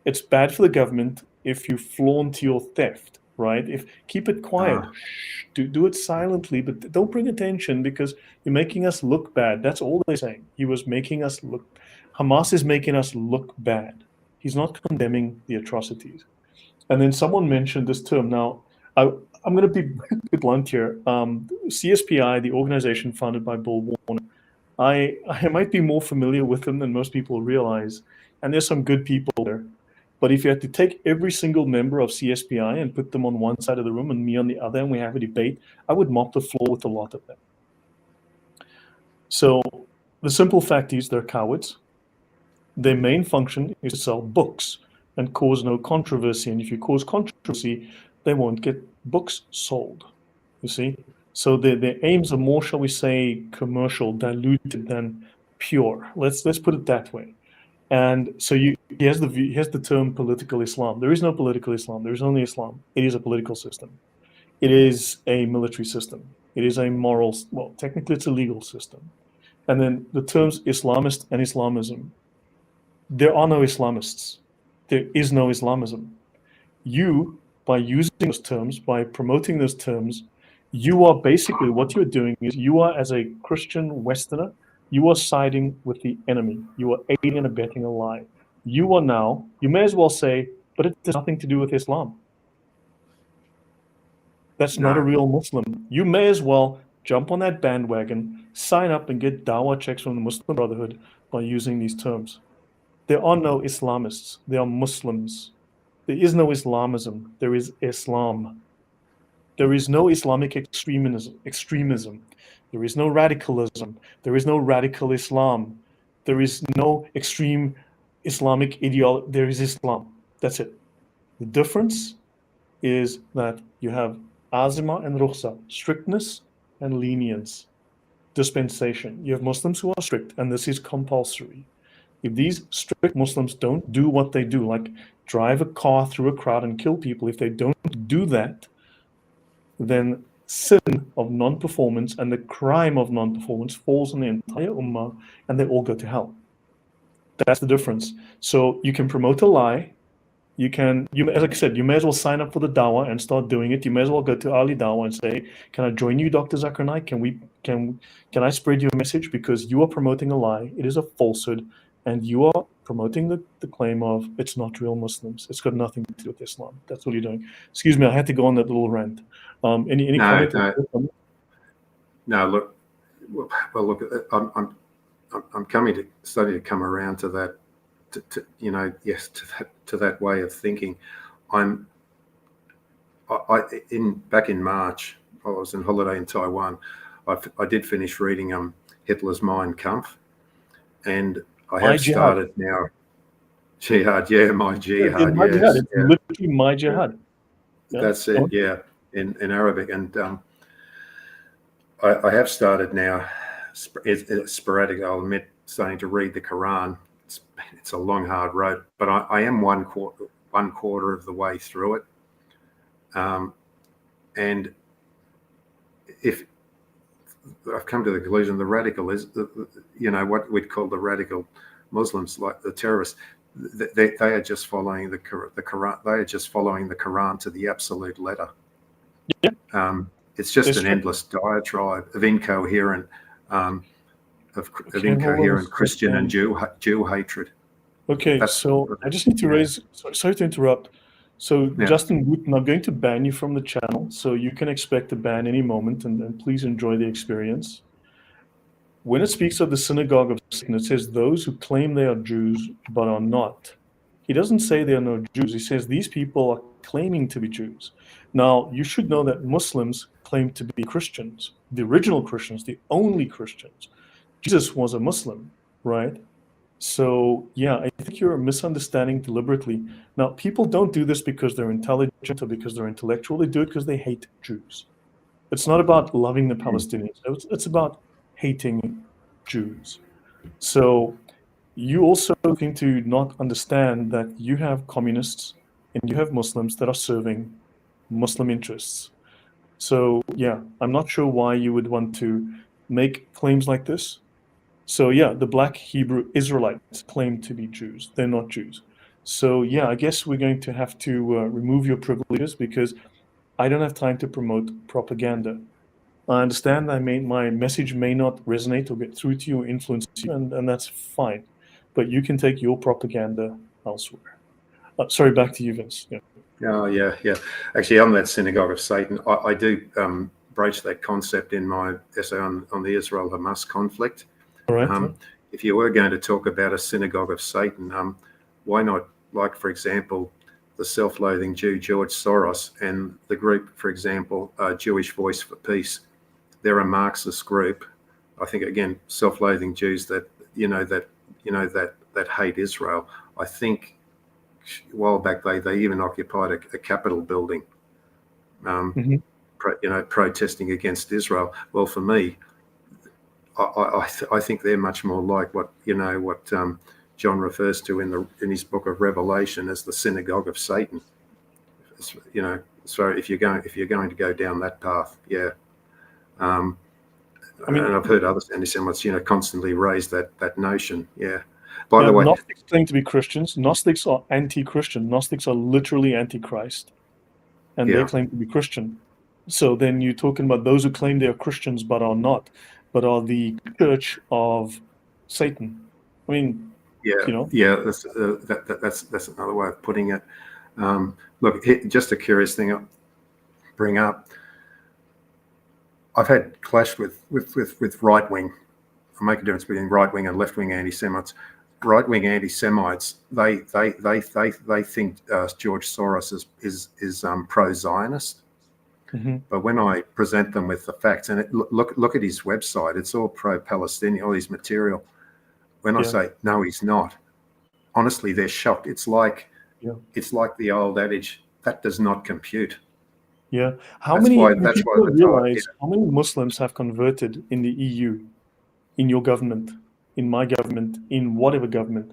It's bad for the government if you flaunt your theft, right? Keep it quiet. Do it silently, but don't bring attention because you're making us look bad. That's all they're saying. Hamas is making us look bad. He's not condemning the atrocities. And then someone mentioned this term. Now, I'm going to be blunt here. CSPI, the organization founded by Bill Warner, I might be more familiar with them than most people realize, and there's some good people there. But if you had to take every single member of CSPI and put them on one side of the room and me on the other, and we have a debate, I would mop the floor with a lot of them. So the simple fact is they're cowards. Their main function is to sell books and cause no controversy. And if you cause controversy, they won't get books sold, you see? So their aims are more, shall we say, commercial, diluted than pure. Let's put it that way. And so he has the term political Islam. There is no political Islam. There is only Islam. It is a political system. It is a military system. It is a moral, well, technically it's a legal system. And then the terms Islamist and Islamism. There are no Islamists. There is no Islamism. You, by using those terms, by promoting those terms, you are basically, what you're doing is you are, as a Christian Westerner, you are siding with the enemy. You are aiding and abetting a lie. You may as well say, but it has nothing to do with Islam. That's not a real Muslim. You may as well jump on that bandwagon, sign up and get dawah checks from the Muslim Brotherhood by using these terms. There are no Islamists. There are Muslims. There is no Islamism. There is Islam. There is no Islamic extremism. There is no radicalism. There is no radical Islam. There is no extreme Islamic ideology. There is Islam. That's it. The difference is that you have azima and rukhsa, strictness and lenience, dispensation. You have Muslims who are strict, and this is compulsory. If these strict Muslims don't do what they do, like drive a car through a crowd and kill people, if they don't do that, then sin of non-performance and the crime of non-performance falls on the entire ummah, and they all go to hell. That's the difference. So you can promote a lie. You can, like I said, you may as well sign up for the dawah and start doing it. You may as well go to Ali Dawah and say, "Can I join you, Dr. Zakir Naik? Can I spread your message? Because you are promoting a lie. It is a falsehood, and you are promoting the claim of it's not real Muslims. It's got nothing to do with Islam. That's what you're doing." Excuse me, I had to go on that little rant. Any No, comment? no. Look, well, look. I'm starting to come around to that. To that way of thinking. Back in March, I was on holiday in Taiwan. I did finish reading Hitler's Mein Kampf, and I have started now. Jihad, yeah, my jihad, my yes, jihad. It's literally my jihad. Yeah. That's it, yeah, in Arabic, and I have started now. It's sporadic, I'll admit, starting to read the Quran. It's a long, hard road, but I am one quarter of the way through it. And if I've come to the conclusion, the radical is, what we'd call the radical Muslims, like the terrorists, they are just following the Quran. They are just following the Quran to the absolute letter. Yeah. It's just an endless diatribe of incoherent. Of incoherent Christian and Jew hatred. Okay, so I just need to raise. Sorry to interrupt. So Justin Wooten, I'm going to ban you from the channel, so you can expect a ban any moment, and please enjoy the experience. When it speaks of the synagogue of Satan, it says those who claim they are Jews but are not. He doesn't say they are no Jews. He says these people are claiming to be Jews. Now, you should know that Muslims claim to be Christians, the original Christians, the only Christians. Jesus was a Muslim, right? So, yeah, I think you're misunderstanding deliberately. Now, people don't do this because they're intelligent or because they're intellectual. They do it because they hate Jews. It's not about loving the Palestinians. It's about hating Jews. So you also seem to not understand that you have communists and you have Muslims that are serving Muslim interests. So, yeah, I'm not sure why you would want to make claims like this. So yeah, the black Hebrew Israelites claim to be Jews. They're not Jews. So yeah, I guess we're going to have to remove your privileges because I don't have time to promote propaganda. I understand my message may not resonate or get through to you or influence you, and that's fine. But you can take your propaganda elsewhere. Sorry, back to you, Vince. Yeah. Oh, yeah. Actually, on that synagogue of Satan, I do broach that concept in my essay on the Israel-Hamas conflict. All right. If you were going to talk about a synagogue of Satan, why not, like, for example, the self-loathing Jew George Soros and the group, for example, Jewish Voice for Peace? They're a Marxist group. I think, again, self-loathing Jews that hate Israel. I think a while back they even occupied a Capitol building, protesting against Israel. Well, for me, I think they're much more like what John refers to in his book of Revelation as the synagogue of Satan. So if you're going to go down that path, yeah. And I've heard other anti-Semites, constantly raise that notion. Yeah. By the way, Gnostics claim to be Christians. Gnostics are anti-Christian. Gnostics are literally anti-Christ, and they claim to be Christian. So then you're talking about those who claim they are Christians but are not, but are the church of Satan. I mean, that's another way of putting it. Look, just a curious thing I'll bring up. I've had clash with right wing. I make a difference between right wing and left wing anti-Semites. Right wing anti-Semites, they think George Soros is pro-Zionist. Mm-hmm. But when I present them with the facts, and look at his website, it's all pro-Palestinian, all his material. When I say no, he's not, honestly, they're shocked. It's like the old adage that does not compute. Yeah. How many Muslims have converted in the EU, in your government? in my government, in whatever government,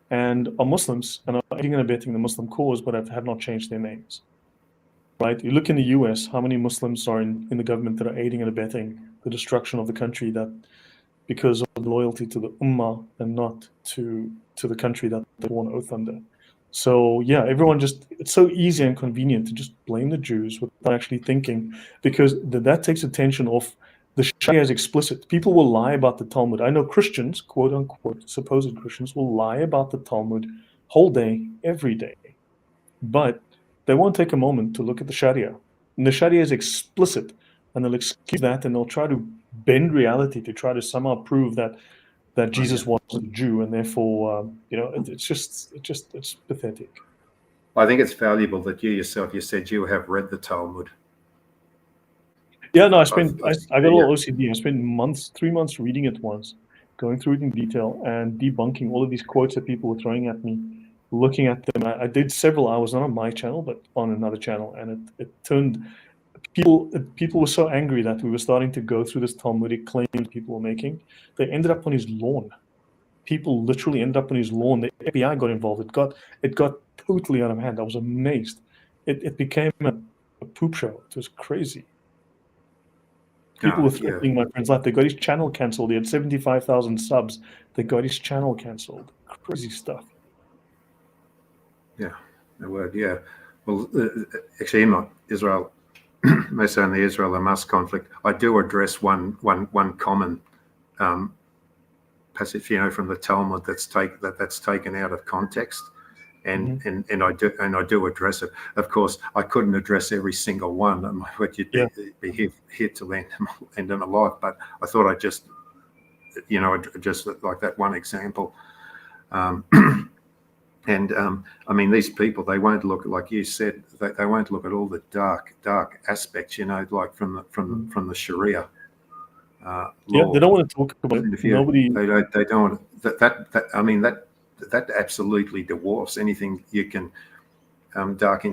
and are Muslims and are aiding and abetting the Muslim cause, but have not changed their names. Right? You look in the US, how many Muslims are in the government that are aiding and abetting the destruction of the country, that because of loyalty to the Ummah and not to the country that they wore an oath under. So yeah, everyone it's so easy and convenient to just blame the Jews without actually thinking, because that takes attention off. The Sharia is explicit. People will lie about the Talmud. I know Christians, quote unquote, supposed Christians, will lie about the Talmud whole day, every day. But they won't take a moment to look at the Sharia. And the Sharia is explicit, and they'll excuse that, and they'll try to bend reality to try to somehow prove that Jesus was a Jew, and therefore, it's pathetic. I think it's valuable that you said you have read the Talmud. Yeah, no, I got a little OCD. I spent 3 months reading it once, going through it in detail and debunking all of these quotes that people were throwing at me, looking at them. I did several hours, not on my channel, but on another channel, and it turned people were so angry that we were starting to go through this Talmudic claims people were making. They ended up on his lawn. People literally ended up on his lawn. The FBI got involved. It got totally out of hand. I was amazed. It became a poop show. It was crazy. People were threatening my friend's life. They got his channel cancelled. He had 75,000 subs. They got his channel cancelled. Crazy stuff. Yeah, the word. Yeah. Well, actually, in my Israel, mostly in the Israel-Hamas conflict, I do address one common passage, from the Talmud that's taken out of context, and I do address it. Of course, I couldn't address every single one. You'd be here to end in a life. But I thought I'd just like that one example. I mean, these people, they won't look, like you said, they won't look at all the dark aspects, like from the Sharia law. Yeah, they don't want to talk about it. Nobody. They don't. I mean, that absolutely dwarfs anything you can dark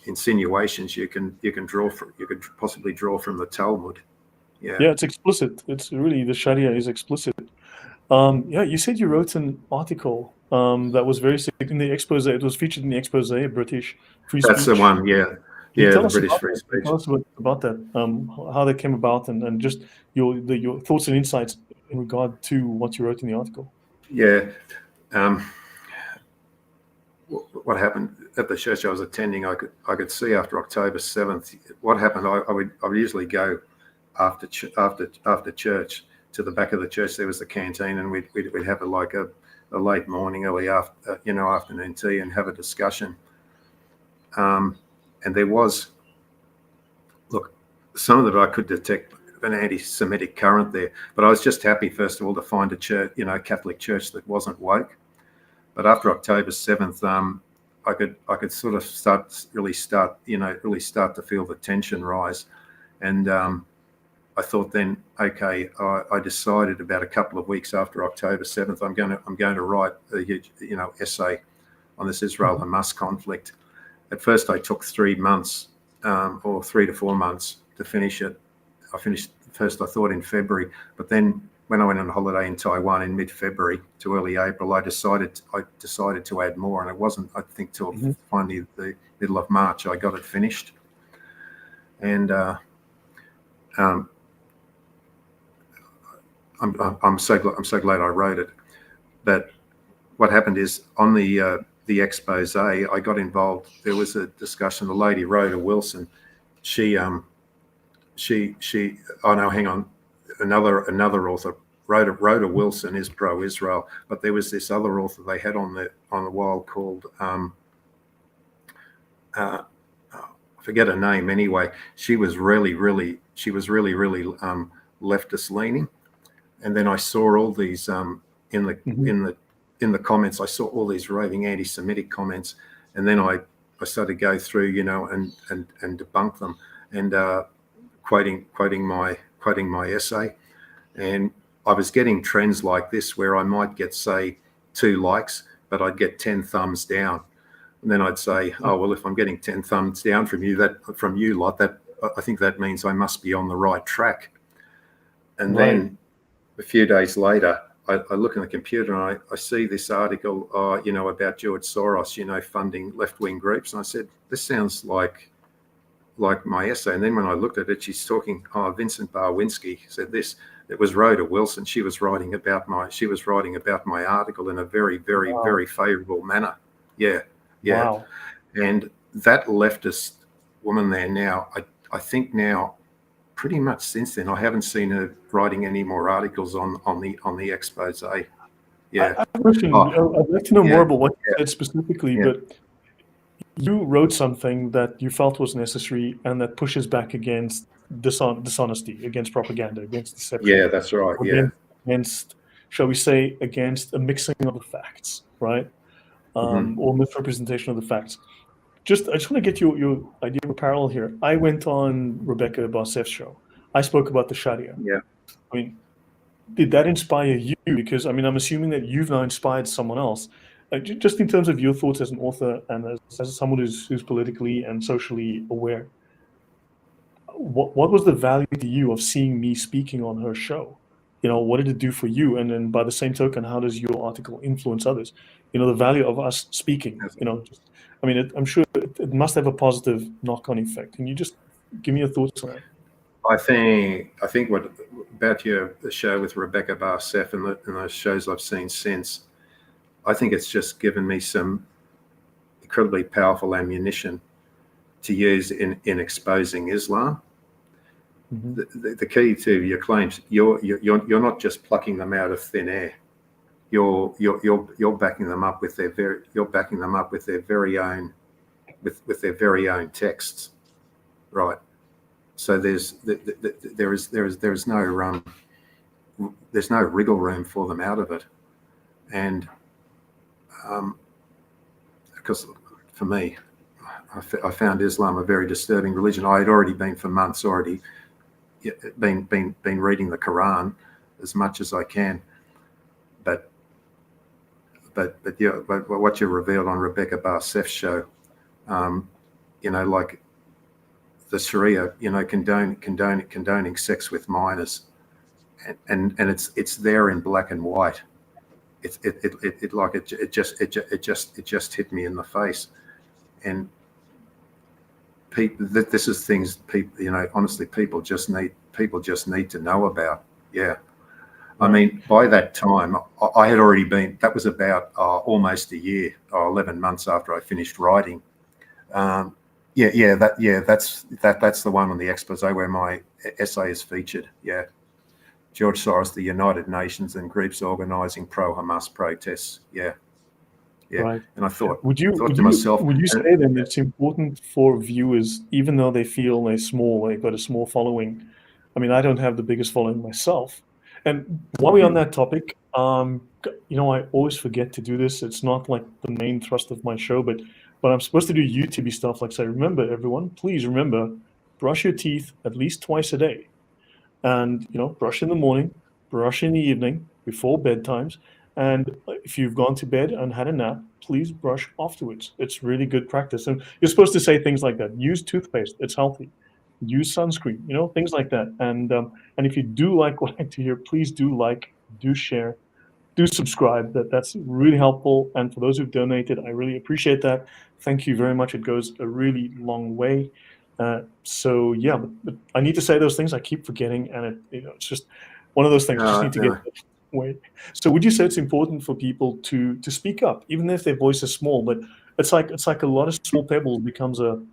insinuations you can draw from. You could possibly draw from the Talmud. Yeah, it's explicit. It's really, the Sharia is explicit. You said you wrote an article that was very in the expose. It was featured in the expose, British free speech. That's the one. Yeah, the British free speech. Tell us about that. How that came about, and just your thoughts and insights in regard to what you wrote in the article. Yeah. What happened at the church I was attending, I could see after October 7th. What happened? I would usually go after church to the back of the church. There was the canteen, and we'd have a late morning, early afternoon tea, and have a discussion. And there was, some of it I could detect an anti-Semitic current there, but I was just happy, first of all, to find a church, Catholic church that wasn't woke. But after October 7th, I could sort of start to feel the tension rise, and I thought then, okay, I decided about a couple of weeks after October 7th, I'm going to write a huge, essay on this Israel-Hamas conflict. At first, I took 3 months, or 3 to 4 months to finish it. I finished first, I thought, in February, but then when I went on holiday in Taiwan in mid-February to early April, I decided to add more, and it wasn't, I think, till finally the middle of March I got it finished. And I'm so glad I wrote it. But what happened is, on the expose, I got involved. There was a discussion. The lady, Rhoda Wilson, another author. Rhoda Wilson is pro-Israel, but there was this other author they had on the wall called I forget her name. Anyway, she was really leftist leaning. And then I saw all these in the comments. I saw all these raving anti-Semitic comments, and then I started to go through, and debunk them, and quoting my essay. And I was getting trends like this, where I might get, say, 2 likes, but I'd get 10 thumbs down. And then I'd say, oh, well, if I'm getting 10 thumbs down from you lot, I think that means I must be on the right track. And then a few days later, I look in the computer and I see this article, about George Soros, funding left-wing groups. And I said, this sounds like my essay. And then when I looked at it, she's talking, Vincent Barwinski said this. It was Rhoda Wilson. She was writing about my article in a very, very, Wow. very favourable manner. Yeah. Wow. And that leftist woman there now, I think now, pretty much since then, I haven't seen her writing any more articles on the expose. Yeah. I have a question. I'd like to know more about what you said specifically, Yeah. but you wrote something that you felt was necessary and that pushes back against dishonesty, against propaganda, against deception. Yeah, that's right. Yeah. Against, shall we say, against a mixing of the facts, right? Or misrepresentation of the facts. I just want to get your idea of a parallel here. I went on Rebecca Barceff's show. I spoke about the Sharia. Yeah. I mean, did that inspire you? Because I'm assuming that you've now inspired someone else. Just in terms of your thoughts as an author and as someone who's politically and socially aware, what was the value to you of seeing me speaking on her show? What did it do for you? And then by the same token, how does your article influence others? The value of us speaking. I'm sure it must have a positive knock-on effect. Can you just give me your thoughts on that? I think what about the show with Rebecca Barceff and those shows I've seen since, I think it's just given me some incredibly powerful ammunition to use in exposing Islam. Mm-hmm. The key to your claims, you're not just plucking them out of thin air. You're backing them up with their very own texts, right? So there's no wriggle room for them out of it, and because for me, I found Islam a very disturbing religion. I had already been for months been reading the Quran as much as I can, but what you revealed on Rebecca Barceff's show, like the Sharia, condoning sex with minors, and it's there in black and white. It just hit me in the face, and people, this is things people, honestly, people just need to know about. Yeah. I mean, by that time, I had already been. That was about almost a year, 11 months after I finished writing. That's the one on the expose where my essay is featured. Yeah, George Soros, the United Nations, and groups organising pro-Hamas protests. Yeah. Right. And I thought, would you say then it's important for viewers, even though they feel they've got a small following? I don't have the biggest following myself. And while we're on that topic, I always forget to do this. It's not like the main thrust of my show, but I'm supposed to do YouTube stuff. Like say, remember everyone, please remember, brush your teeth at least twice a day, and brush in the morning, brush in the evening before bedtimes, and if you've gone to bed and had a nap, please brush afterwards. It's really good practice, and you're supposed to say things like that. Use toothpaste; it's healthy. Use sunscreen, things like that. And if you do like what I do here, please do like, do share, do subscribe. That's really helpful. And for those who've donated, I really appreciate that. Thank you very much. It goes a really long way. So yeah, but I need to say those things. I keep forgetting, and it's just one of those things. I just need to get away. So would you say it's important for people to speak up, even if their voice is small? But it's like a lot of small pebbles becomes an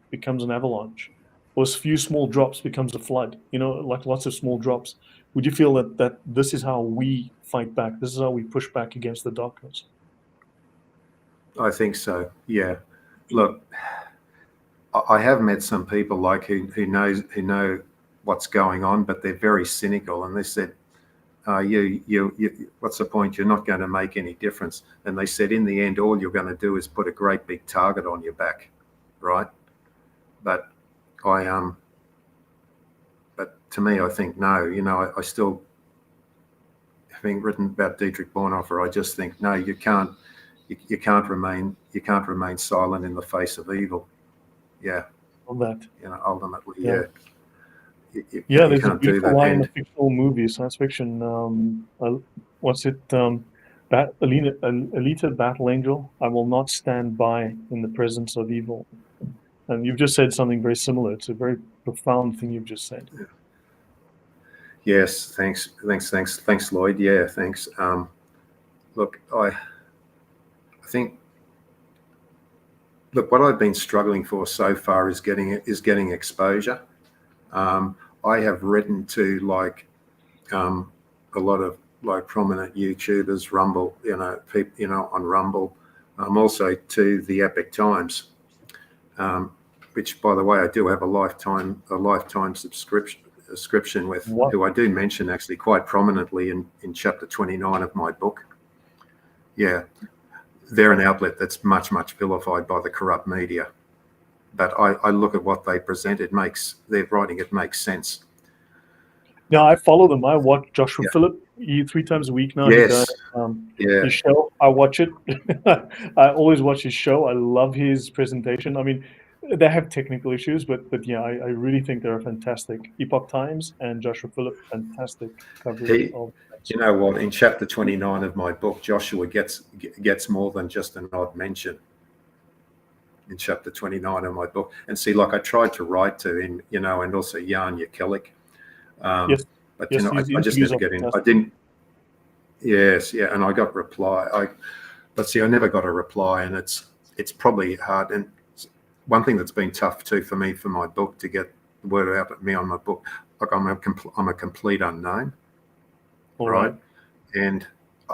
avalanche, or a few small drops becomes a flood. Like lots of small drops. Would you feel that this is how we fight back? This is how we push back against the darkness? I think so. Yeah. Look, I have met some people who know what's going on, but they're very cynical, and they said, what's the point? You're not going to make any difference. And they said, in the end, all you're going to do is put a great big target on your back, right? But but to me, I think no. I still, having written about Dietrich Bonhoeffer, I just think no. You can't remain silent in the face of evil. Yeah. On that. Ultimately, yeah. Yeah, you there's a can't do beautiful that. line in a And fictional movie, science fiction. What's it? Alita Battle Angel. I will not stand by in the presence of evil. And you've just said something very similar. It's a very profound thing you've just said. yes, thanks, Lloyd. Yeah, thanks. Look, I think, look, what I've been struggling for so far is getting exposure. I have written to a lot of prominent YouTubers, Rumble, people, on Rumble, also to the Epic Times, which, by the way, I do have a lifetime subscription with, What? who I do mention actually quite prominently in chapter 29 of my book. Yeah, they're an outlet that's much vilified by the corrupt media. But I look at what they present, their writing, it makes sense. Yeah, I follow them. I watch Joshua Yeah. Phillip 3 times a week now. He Yes. does Yeah. his show. I watch it. I always watch his show. I love his presentation. I mean, they have technical issues, but yeah, I really think they're fantastic. Epoch Times and Joshua Phillip, fantastic coverage He, of. you know what? In chapter 29 of my book, Joshua gets more than just an odd mention. In chapter 29 of my book, and see, like I tried to write to him, and also Jan Jekielek, Yes, but yes, his I just interviews never are get in. I fantastic. didn't. Yes, yeah, and I got reply. But see, I never got a reply, and it's probably hard. And one thing that's been tough too for me for my book to get the word out at me on my book, like I'm a complete unknown, All right? And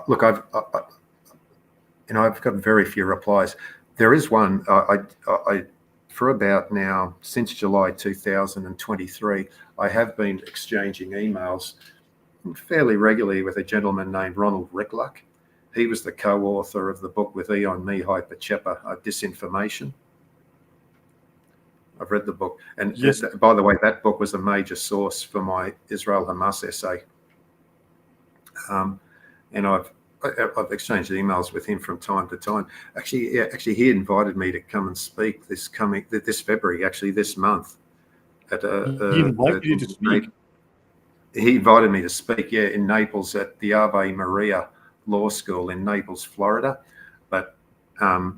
look, I've got very few replies. There is one I for about now since July 2023, I have been exchanging emails fairly regularly with a gentleman named Ronald Rickluck. He was the co-author of the book with Ion Mihai Pacepa, Disinformation. I've read the book, and Yes. by the way, that book was a major source for my Israel-Hamas essay. And I've exchanged emails with him from time to time. Actually, he invited me to come and speak this February, actually this month. He invited you to speak. He invited me to speak, in Naples at the Ave Maria Law School in Naples, Florida. But I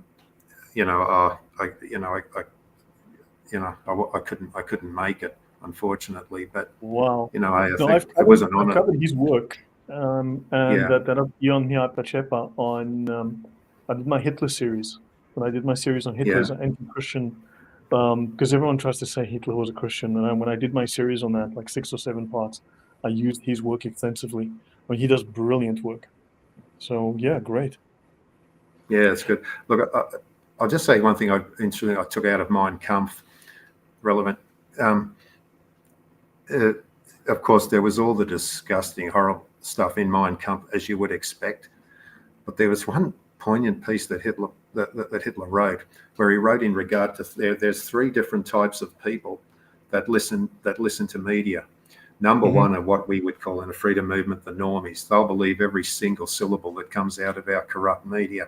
couldn't make it, unfortunately. But wow, I no, think it was an honor. I've covered his work, and Yeah. that of Ion Mihai Pacepa on. I did my Hitler series. When I did my series on Hitler as an anti-Christian, because everyone tries to say Hitler was a Christian, and when I did my series on that, like 6 or 7 parts, I used his work extensively. I mean, he does brilliant work. So yeah, great. Yeah, it's good. Look, I'll just say one thing I took out of Mein Kampf, relevant. Of course, there was all the disgusting, horrible stuff in Mein Kampf, as you would expect. But there was one poignant piece that Hitler wrote, where he wrote in regard to there's 3 different types of people that listen to media. Number one are what we would call in the freedom movement the normies. They'll believe every single syllable that comes out of our corrupt media.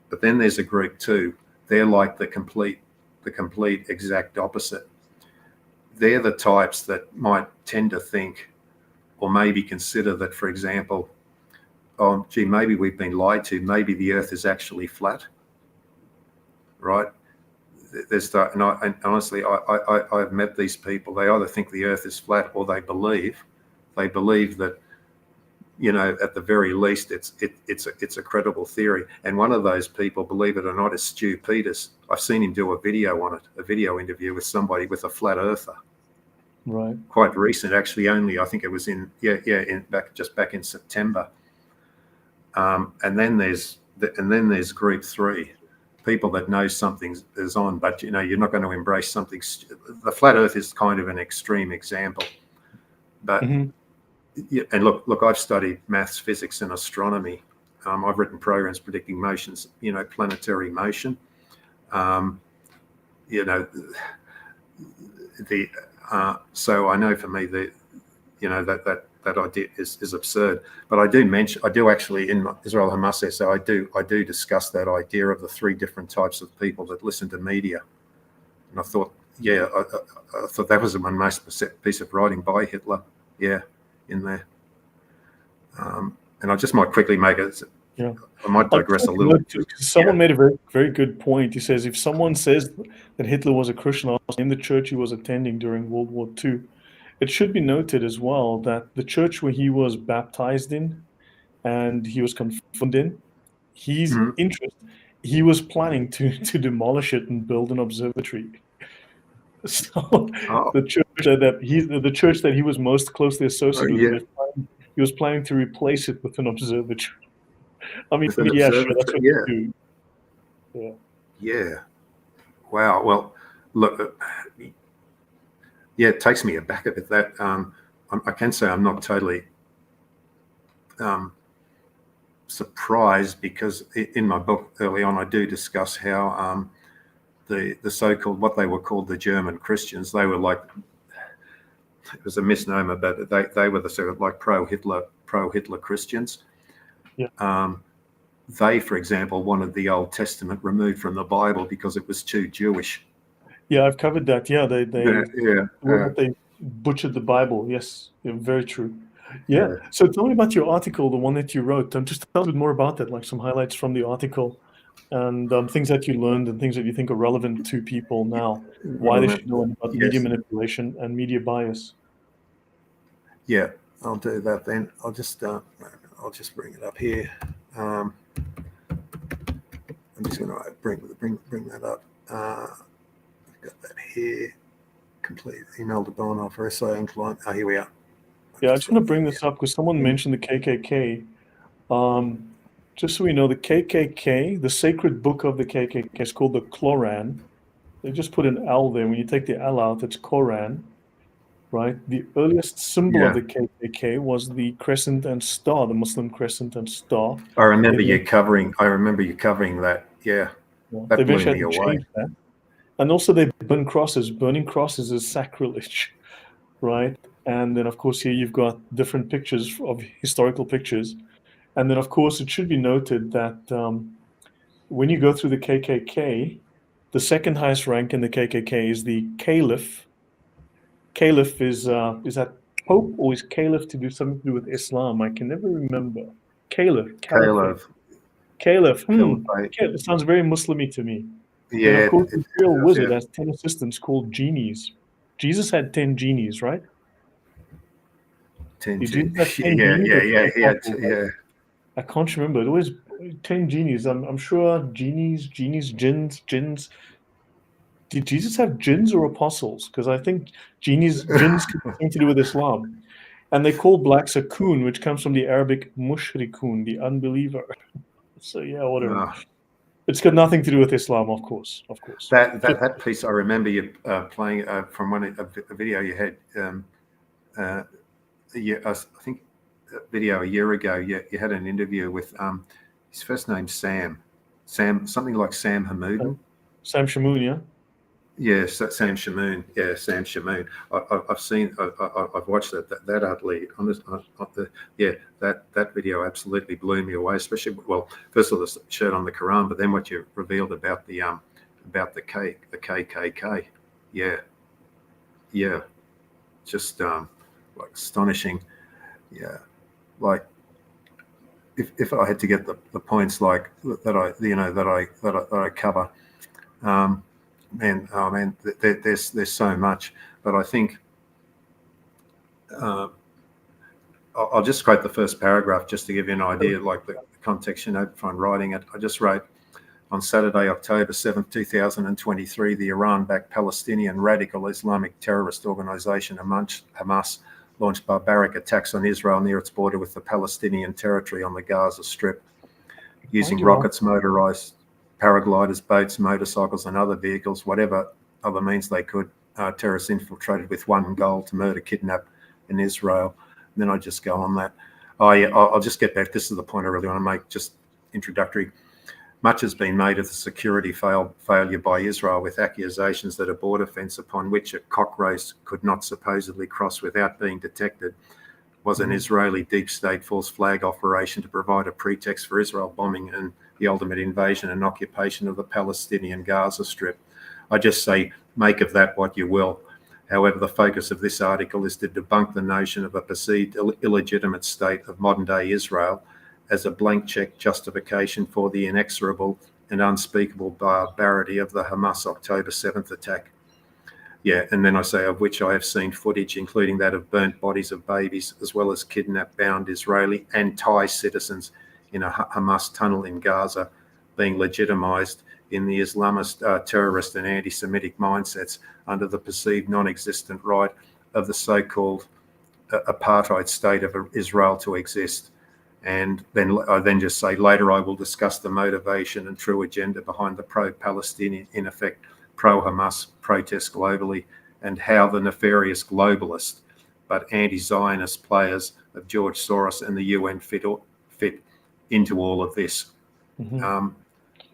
But then there's a group 2. They're like the complete exact opposite. They're the types that might tend to think, or maybe consider that, for example, oh, gee, maybe we've been lied to. Maybe the Earth is actually flat, right? And honestly, I've met these people. They either think the Earth is flat, or they believe that, at the very least, it's a credible theory. And one of those people, believe it or not, is Stu Peters. I've seen him do a video on it, a video interview with somebody with a flat earther. Right. Quite recent, actually. Only I think it was back in September. And then there's group 3, people that know something is on, but you're not going to embrace something. The flat Earth is kind of an extreme example, but and look, I've studied maths, physics, and astronomy. I've written programs predicting motions, planetary motion. So I know for me that idea is absurd. But I do actually in Israel Hamas essay, I do discuss that idea of the 3 different types of people that listen to media. And I thought, yeah, I thought that was the most piece of writing by Hitler. Yeah, in there. And I just might quickly make it. Yeah. I might I'll digress just a make little. note too, 'cause someone made a very, very good point. He says if someone says that Hitler was a Christian, in the church he was attending during World War II, it should be noted as well that the church where he was baptized in and he was confirmed in, his Mhm. interest, he was planning to demolish it and build an observatory. So Oh, the church that he was most closely associated yeah, with, he was planning to replace it with an observatory. I mean, with an yeah, sure, that's observatory. what Yeah, you do. Yeah. yeah. Wow. Well, look, yeah, it takes me aback a bit. That I can say I'm not totally surprised, because in my book early on I do discuss how the so-called, what they were called, the German Christians, they were like, it was a misnomer, but they were the sort of like pro-Hitler Christians. Yeah. They, for example, wanted the Old Testament removed from the Bible because it was too Jewish. Yeah, I've covered that. Yeah, Yeah, the way that they butchered the Bible. Yes, yeah, very true. Yeah. yeah. So tell me about your article, the one that you wrote. Just tell us a bit more about that, like some highlights from the article and things that you learned and things that you think are relevant to people now, why they should know about media Yes. manipulation and media bias. Yeah, I'll do that then. I'll just bring it up here. I'm just going to bring that up. I've got that here. Complete email to Bonhoeffer, essay on client. Oh, here we are. Yeah, I just want to bring this up because someone mentioned the KKK. Just so we know, the KKK, the sacred book of the KKK is called the Koran. They just put an L there. When you take the L out, it's Koran, right? The earliest symbol of Yeah. the KKK was the crescent and star, the Muslim crescent and star. I remember you covering that. Yeah. They That blew eventually me had to away. change that. And also they burn crosses. Burning crosses is sacrilege, right? And then, of course, here you've got different pictures of historical pictures. And then, of course, it should be noted that when you go through the KKK, the second highest rank in the KKK is the Caliph. Caliph is that Pope, or is Caliph to do something to do with Islam? I can never remember. Caliphate. Caliph. Caliph. Caliphate. It sounds very Muslimy to me. Yeah. And of course, the Imperial Wizard yeah. has 10 assistants called genies. Jesus had 10 genies, right? 10 Jesus G. had 10 Yeah, genies. yeah. He had, yeah. I can't remember. It always 10 genies. I'm sure genies, jinns. Did Jesus have jinns or apostles? Because I think jinns can have something to do with Islam. And they call blacks a coon, which comes from the Arabic mushrikun, the unbeliever. So yeah, whatever. It's got nothing to do with Islam, of course. That piece, I remember you playing from a video you had. I think a video a year ago. You had an interview with his first name's Sam, something like Sam Hamoudin. Sam Shamoun, yeah. Yes, Sam Shamoun. Yeah, Sam Shamoun. I've watched that utterly. That video absolutely blew me away. Especially, well, first of all, the shirt on the Quran, but then what you revealed about the KKK. Yeah, just like astonishing. Yeah, like if I had to get the points like that I cover. Man, there's so much, but I think I'll just quote the first paragraph just to give you an idea, like the context, if I'm writing it. I just wrote, on Saturday, October 7th, 2023, the Iran-backed Palestinian radical Islamic terrorist organization Hamas launched barbaric attacks on Israel near its border with the Palestinian territory on the Gaza Strip, using rockets, motorized paragliders, boats, motorcycles, and other vehicles, whatever other means they could. Terrorists infiltrated with one goal: to murder, kidnap in Israel. And then I just go on that. Oh yeah, I'll just get back. This is the point I really want to make, just introductory. Much has been made of the security failure by Israel, with accusations that a border fence upon which a cockroach could not supposedly cross without being detected was an Israeli deep state false flag operation to provide a pretext for Israel bombing and the ultimate invasion and occupation of the Palestinian Gaza Strip. I just say, make of that what you will. However, the focus of this article is to debunk the notion of a perceived illegitimate state of modern-day Israel as a blank check justification for the inexorable and unspeakable barbarity of the Hamas October 7th attack. Yeah, and then I say, of which I have seen footage, including that of burnt bodies of babies, as well as kidnapped, bound Israeli and Thai citizens in a Hamas tunnel in Gaza, being legitimised in the Islamist, terrorist and anti-Semitic mindsets under the perceived non-existent right of the so-called apartheid state of Israel to exist. And then I then just say, later I will discuss the motivation and true agenda behind the pro-Palestinian, in effect, pro-Hamas protests globally, and how the nefarious globalist but anti-Zionist players of George Soros and the UN fit into all of this. Mm-hmm.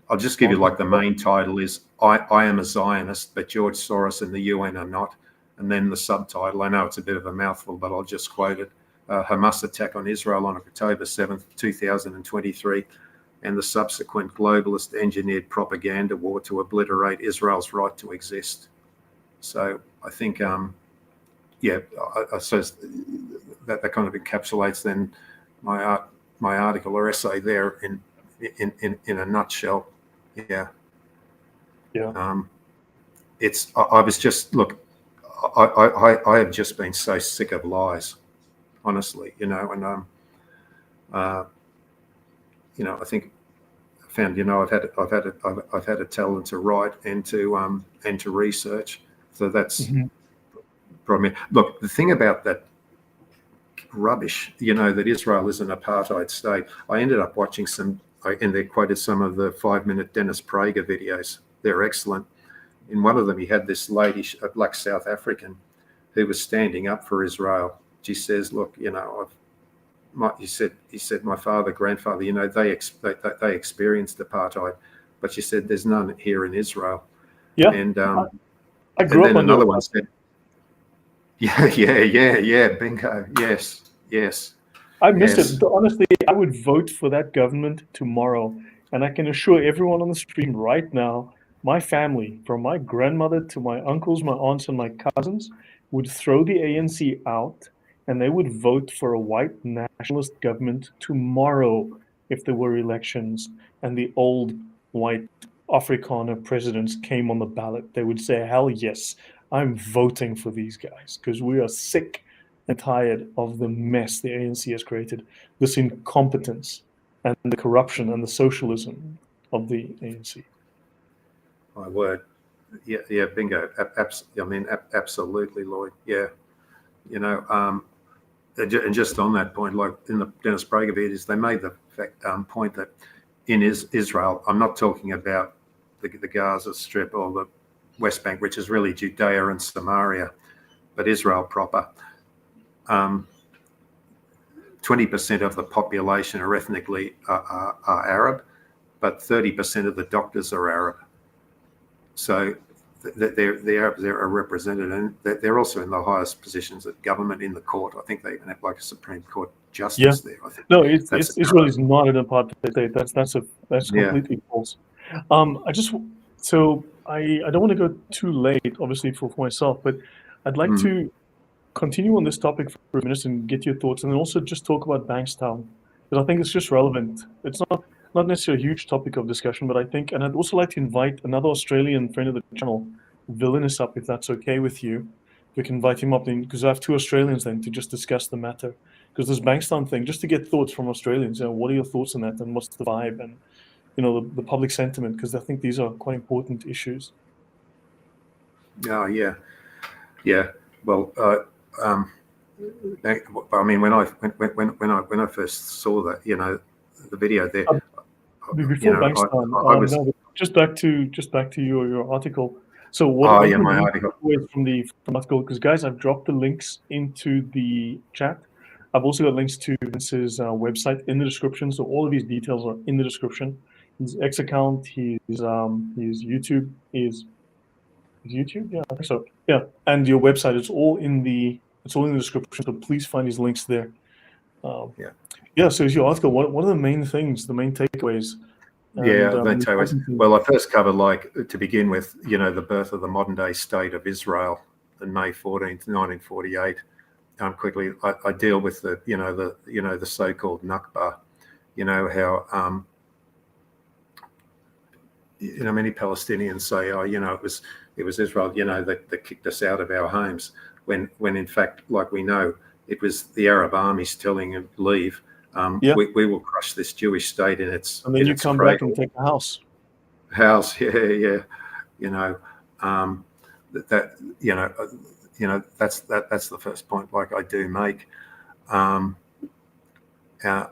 I'll just give you like the main title is I am a Zionist, but George Soros and the UN are not. And then the subtitle, I know it's a bit of a mouthful, but I'll just quote it. Hamas attack on Israel on October 7th, 2023, and the subsequent globalist engineered propaganda war to obliterate Israel's right to exist. So I think, I suppose that kind of encapsulates then my article or essay there in a nutshell. Yeah. I was just, look, I have just been so sick of lies, honestly, and I think I found, I've had a talent to write and to research, so that's probably. Look, the thing about that rubbish, that Israel is an apartheid state. I ended up watching and they quoted some of the 5-minute Dennis Prager videos. They're excellent. In one of them, he had this lady, a black South African, who was standing up for Israel. She says, "Look, he said, my father, grandfather, they experienced apartheid, but she said there's none here in Israel." Yeah, and I grew up on another one said, "Yeah, bingo, yes." I missed it. Honestly, I would vote for that government tomorrow. And I can assure everyone on the stream right now, my family, from my grandmother to my uncles, my aunts, and my cousins, would throw the ANC out and they would vote for a white nationalist government tomorrow if there were elections and the old white Afrikaner presidents came on the ballot. They would say, hell yes, I'm voting for these guys because we are sick and tired of the mess the ANC has created, this incompetence and the corruption and the socialism of the ANC. My word. Yeah, bingo. Absolutely, Lloyd. Yeah. And just on that point, like in the Dennis Prager videos, they made the point that in Israel, I'm not talking about the Gaza Strip or the West Bank, which is really Judea and Samaria, but Israel proper. 20% of the population are ethnically are Arab, but 30% of the doctors are Arab. So the Arabs are represented, and they're also in the highest positions of government in the court. I think they even have like a Supreme Court justice there. I think. No, Israel is not an apartheid state. That's completely false. I don't want to go too late, obviously for myself, but I'd like to continue on this topic for a minute and get your thoughts, and then also just talk about Bankstown, because I think it's just relevant. It's not necessarily a huge topic of discussion, but I think, and I'd also like to invite another Australian friend of the channel, Villainous, up, if that's okay with you. We can invite him up, because I have two Australians then to just discuss the matter. Because this Bankstown thing, just to get thoughts from Australians, what are your thoughts on that, and what's the vibe, and the public sentiment, because I think these are quite important issues. Oh yeah. Well, I mean, when I first saw that, the video there. Before Bankstown, just back to your article. So what? My article from the article, because guys, I've dropped the links into the chat. I've also got links to Vince's website in the description, so all of these details are in the description. His X account, his YouTube is YouTube, yeah, I think so. Yeah, and your website, it's all in the description. So please find these links there. So is your article. What are the main things, the main takeaways And Yeah, they tell us. Well, I first covered, like, to begin with, the birth of the modern day state of Israel on May 14th, 1948. Quickly, I deal with the so-called Nakba. How many Palestinians say, oh, it was Israel, that kicked us out of our homes, when in fact, like we know, it was the Arab armies telling them, leave. Yeah. We will crush this Jewish state in its And then you come back and take the house. Yeah. That's the first point. Like, I do make, and the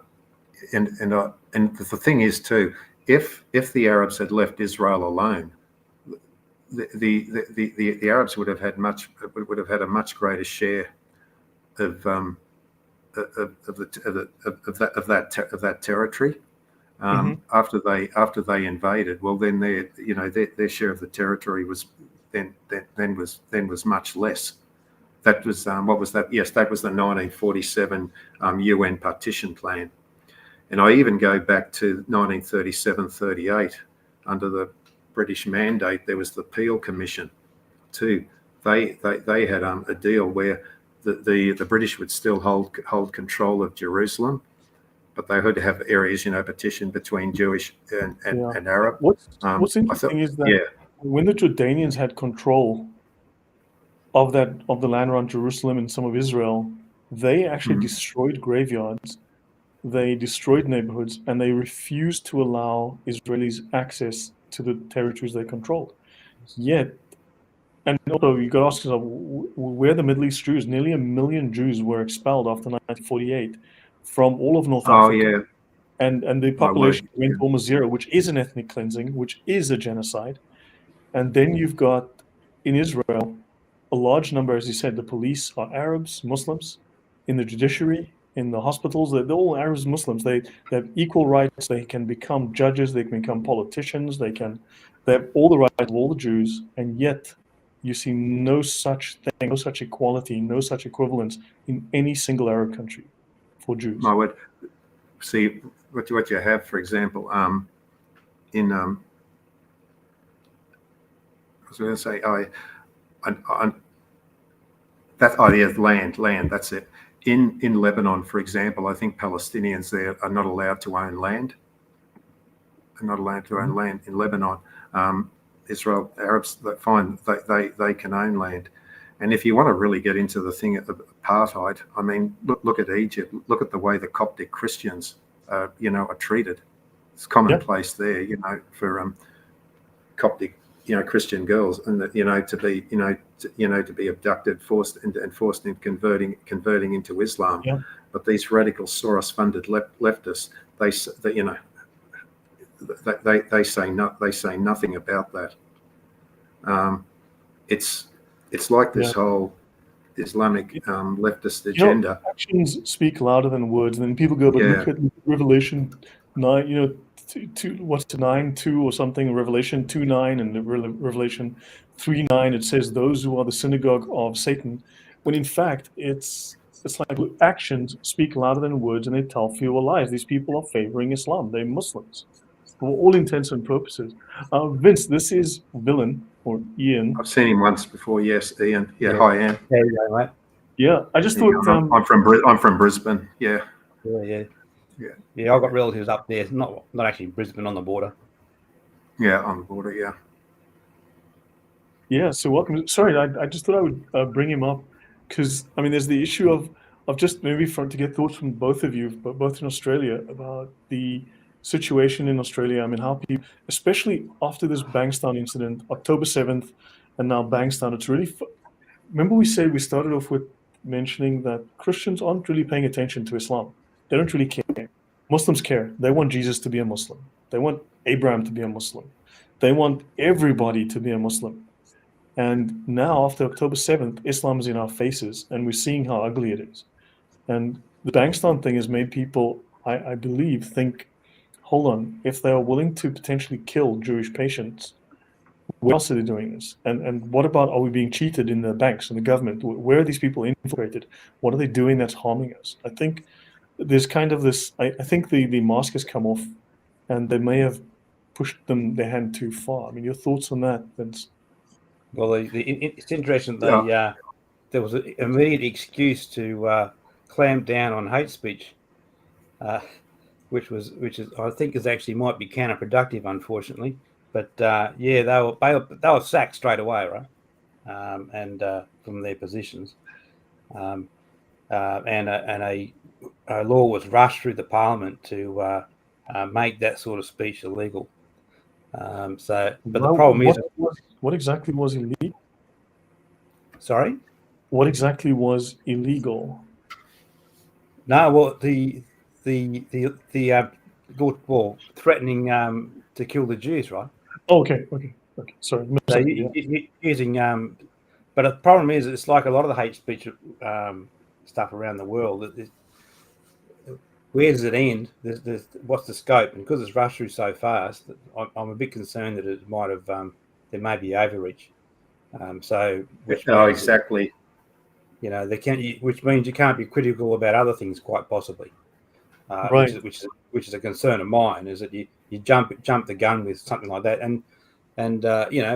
thing is too, if the Arabs had left Israel alone, the Arabs would have had a much greater share of that territory. After they invaded, well, then their share of the territory was much less. That was what was that? Yes, that was the 1947 UN partition plan. And I even go back to 1937-38. Under the British mandate, there was the Peel Commission too. They had a deal where the British would still hold control of Jerusalem, but they had to have areas, partitioned between Jewish and Arab. What's interesting is that when the Jordanians had control of the land around Jerusalem and some of Israel, they actually destroyed graveyards, they destroyed neighborhoods, and they refused to allow Israelis access to the territories they controlled. Yet, and also you got to ask yourself, where the Middle East Jews? Nearly 1 million Jews were expelled after 1948 from all of North Africa. And the population went almost zero, which is an ethnic cleansing, which is a genocide. And then you've got, in Israel, a large number, as you said, the police are Arabs, Muslims, in the judiciary, in the hospitals, they're all Arabs, Muslims. They have equal rights. They can become judges. They can become politicians. They have all the rights of all the Jews, and yet you see no such thing, no such equality, no such equivalence in any single Arab country for Jews. I would see what you have, for example, in I was going to say, that idea of land. That's it. In Lebanon, for example, I think Palestinians there are not allowed to own land. They're not allowed to own land in Lebanon. Israel, Arabs, fine, they can own land. And if you want to really get into the thing of apartheid, I mean, look at Egypt. Look at the way the Coptic Christians, are treated. It's commonplace there, for Coptic, Christian girls, and to be abducted, forced into converting into Islam. Yeah. But these radical Soros-funded leftists, they say nothing about that. It's like this whole Islamic leftist agenda. Actions speak louder than words. And then people go, but look at Revelation 9, what's the 9:2 or something, Revelation 2:9 and Revelation 3:9. It says those who are the synagogue of Satan, when in fact it's like actions speak louder than words, and they tell fewer lies. These people are favoring Islam. They're Muslims for all intents and purposes. Vince, this is Villain, or Ian. I've seen him once before. Yes, Ian. Yeah. Hi, Ian. There you go, mate. Yeah, I just thought I'm from Brisbane. Yeah. Yeah, I've got relatives up there, not actually Brisbane, on the border. Yeah, on the border. Yeah. Yeah. So welcome. Sorry, I just thought I would bring him up because I mean, there's the issue of just maybe to get thoughts from both of you, but both in Australia, about the situation in Australia. I mean, how people, especially after this Bankstown incident, October 7th, and now Bankstown, it's really. Remember, we started off with mentioning that Christians aren't really paying attention to Islam. They don't really care. Muslims care. They want Jesus to be a Muslim. They want Abraham to be a Muslim. They want everybody to be a Muslim. And now, after October 7th, Islam is in our faces, and we're seeing how ugly it is. And the Bankstown thing has made people, I believe, think, hold on, if they are willing to potentially kill Jewish patients, where else are they doing this? And what about, are we being cheated in the banks and the government? Where are these people infiltrated? What are they doing that's harming us? I think there's kind of this, I think the mask has come off, and they may have pushed their hand too far. I mean, your thoughts on that, Vince? Well, it's interesting. There was an immediate excuse to clamp down on hate speech, which is I think is actually might be counterproductive, unfortunately. But they were sacked straight away, right? And from their positions, and a law was rushed through the parliament to make that sort of speech illegal. But the problem is, what exactly was illegal? Sorry, what exactly was illegal? No, well, threatening to kill the Jews, right? Oh, okay. Sorry, So using but the problem is, it's like a lot of the hate speech stuff around the world. Where does it end? What's the scope? And because it's rushed through so fast, I'm a bit concerned that it might have there may be overreach. Exactly. Which means you can't be critical about other things, quite possibly. Right. Which is a concern of mine, is that you jump the gun with something like that, and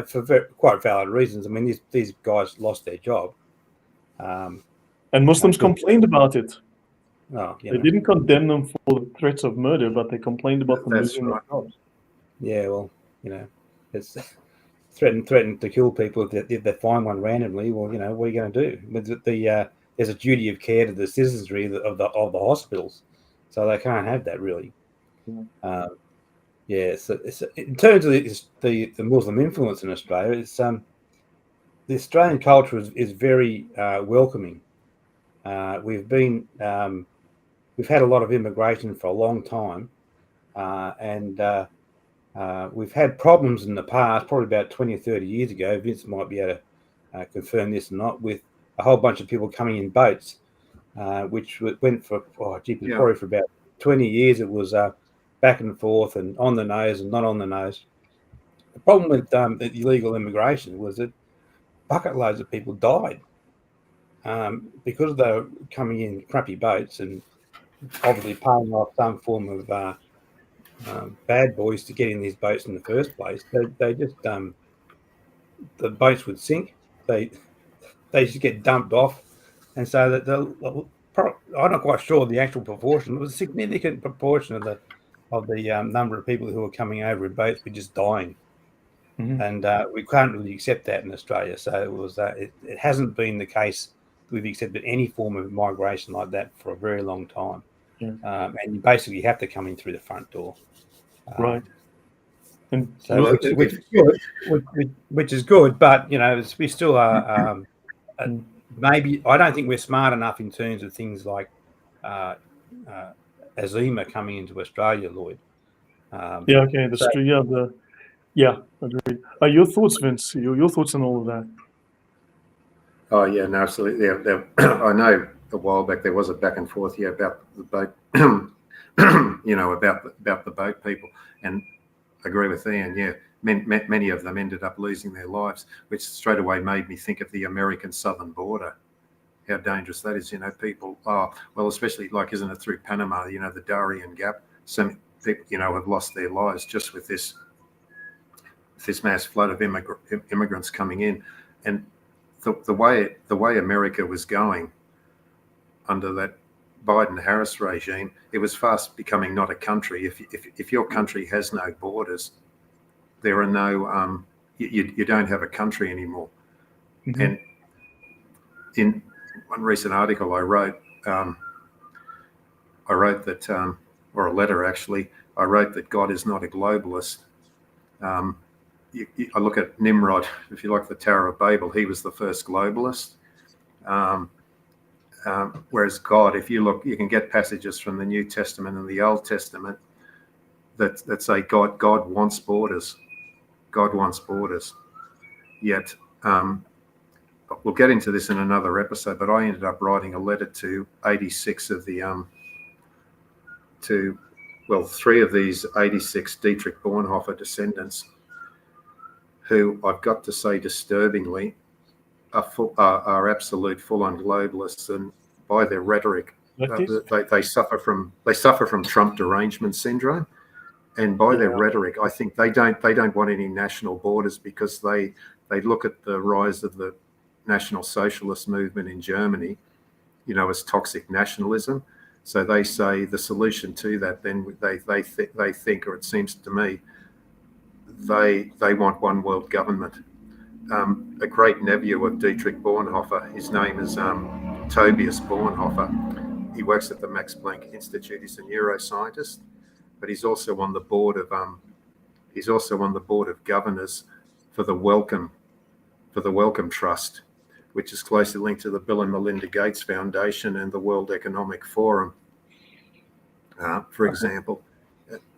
for quite valid reasons. I mean, these guys lost their job, and Muslims complained about it. They didn't condemn them for the threats of murder, but they complained about them losing their jobs. Yeah, well, it's threaten to kill people if they find one randomly. Well, what are you going to do? There's a duty of care to the citizenry of the hospitals, so they can't have that really. So in terms of the Muslim influence in Australia, it's the Australian culture is very welcoming. We've had a lot of immigration for a long time, and we've had problems in the past, probably about 20 or 30 years ago. Vince might be able to confirm this or not, with a whole bunch of people coming in boats, which went for probably for about 20 years. It was back and forth and on the nose and not on the nose. The problem with illegal immigration was that bucket loads of people died because they were coming in crappy boats and obviously paying off some form of bad boys to get in these boats in the first place. They just the boats would sink. They just get dumped off, and so that I'm not quite sure the actual proportion. It was a significant proportion of the number of people who were coming over in boats were just dying, and we can't really accept that in Australia. So it was it hasn't been the case that we've accepted any form of migration like that for a very long time. And you basically have to come in through the front door, right? And so which is good, but we still are. Maybe I don't think we're smart enough in terms of things like Azima coming into Australia, Lloyd. Okay, that's true. Agreed. Your thoughts, Vince? Your thoughts on all of that? Oh yeah, no, absolutely. I know a while back there was a back and forth about the boat, about the boat people, and I agree with Ian. Yeah, many of them ended up losing their lives, which straight away made me think of the American southern border. How dangerous that is, people. Especially isn't it through Panama? The Darien Gap. Some people, have lost their lives just with this mass flood of immigrants coming in, and the way America was going under that Biden-Harris regime, it was fast becoming not a country. If your country has no borders, there are no you don't have a country anymore. And in one recent article I wrote that, or a letter actually, I wrote that God is not a globalist. I look at Nimrod, if you like, the Tower of Babel, he was the first globalist. Whereas God, if you look, you can get passages from the New Testament and the Old Testament that say God wants borders. God wants borders. Yet, we'll get into this in another episode, but I ended up writing a letter to 86 of the, three of these 86 Dietrich Bonhoeffer descendants, who I've got to say disturbingly are absolute full-on globalists, and by their rhetoric, they suffer from Trump derangement syndrome. And by their Yeah. rhetoric, I think they don't want any national borders, because they look at the rise of the National Socialist movement in Germany, as toxic nationalism. So they say the solution to that, then they think, or it seems to me, they want one world government. A great nephew of Dietrich Bonhoeffer, his name is Tobias Bonhoeffer. He works at the Max Planck Institute. He's a neuroscientist, but he's also on the board of governors for the Wellcome Trust, which is closely linked to the Bill and Melinda Gates Foundation and the World Economic Forum, for example.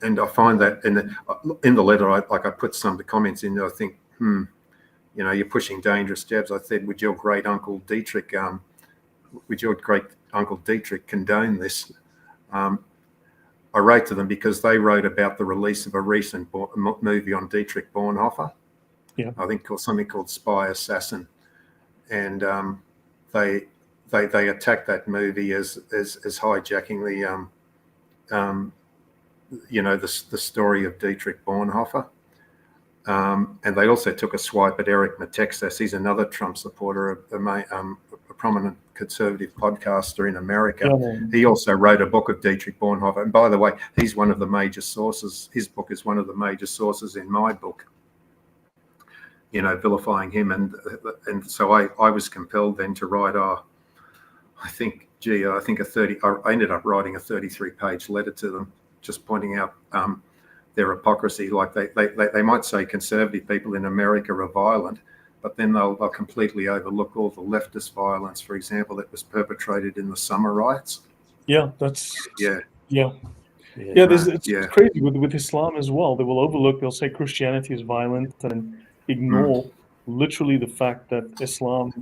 And I find that in the letter, I put some of the comments in there. I think, you're pushing dangerous jabs. I said, would your great uncle Dietrich condone this? I wrote to them because they wrote about the release of a recent movie on Dietrich Bonhoeffer. Yeah. I think something called Spy Assassin, and they attacked that movie as hijacking the story of Dietrich Bonhoeffer, and they also took a swipe at Eric Matexas. He's another Trump supporter, a prominent conservative podcaster in America. Yeah. He also wrote a book of Dietrich Bonhoeffer, and by the way, he's one of the major sources. His book is one of the major sources in my book, vilifying him, and so I was compelled then to write I ended up writing a 33-page letter to them, just pointing out their hypocrisy. Like they might say conservative people in America are violent, but then they'll completely overlook all the leftist violence, for example, that was perpetrated in the summer riots. Yeah, that's Yeah. yeah. It's crazy with Islam as well. They will overlook. They'll say Christianity is violent and ignore literally the fact that Islam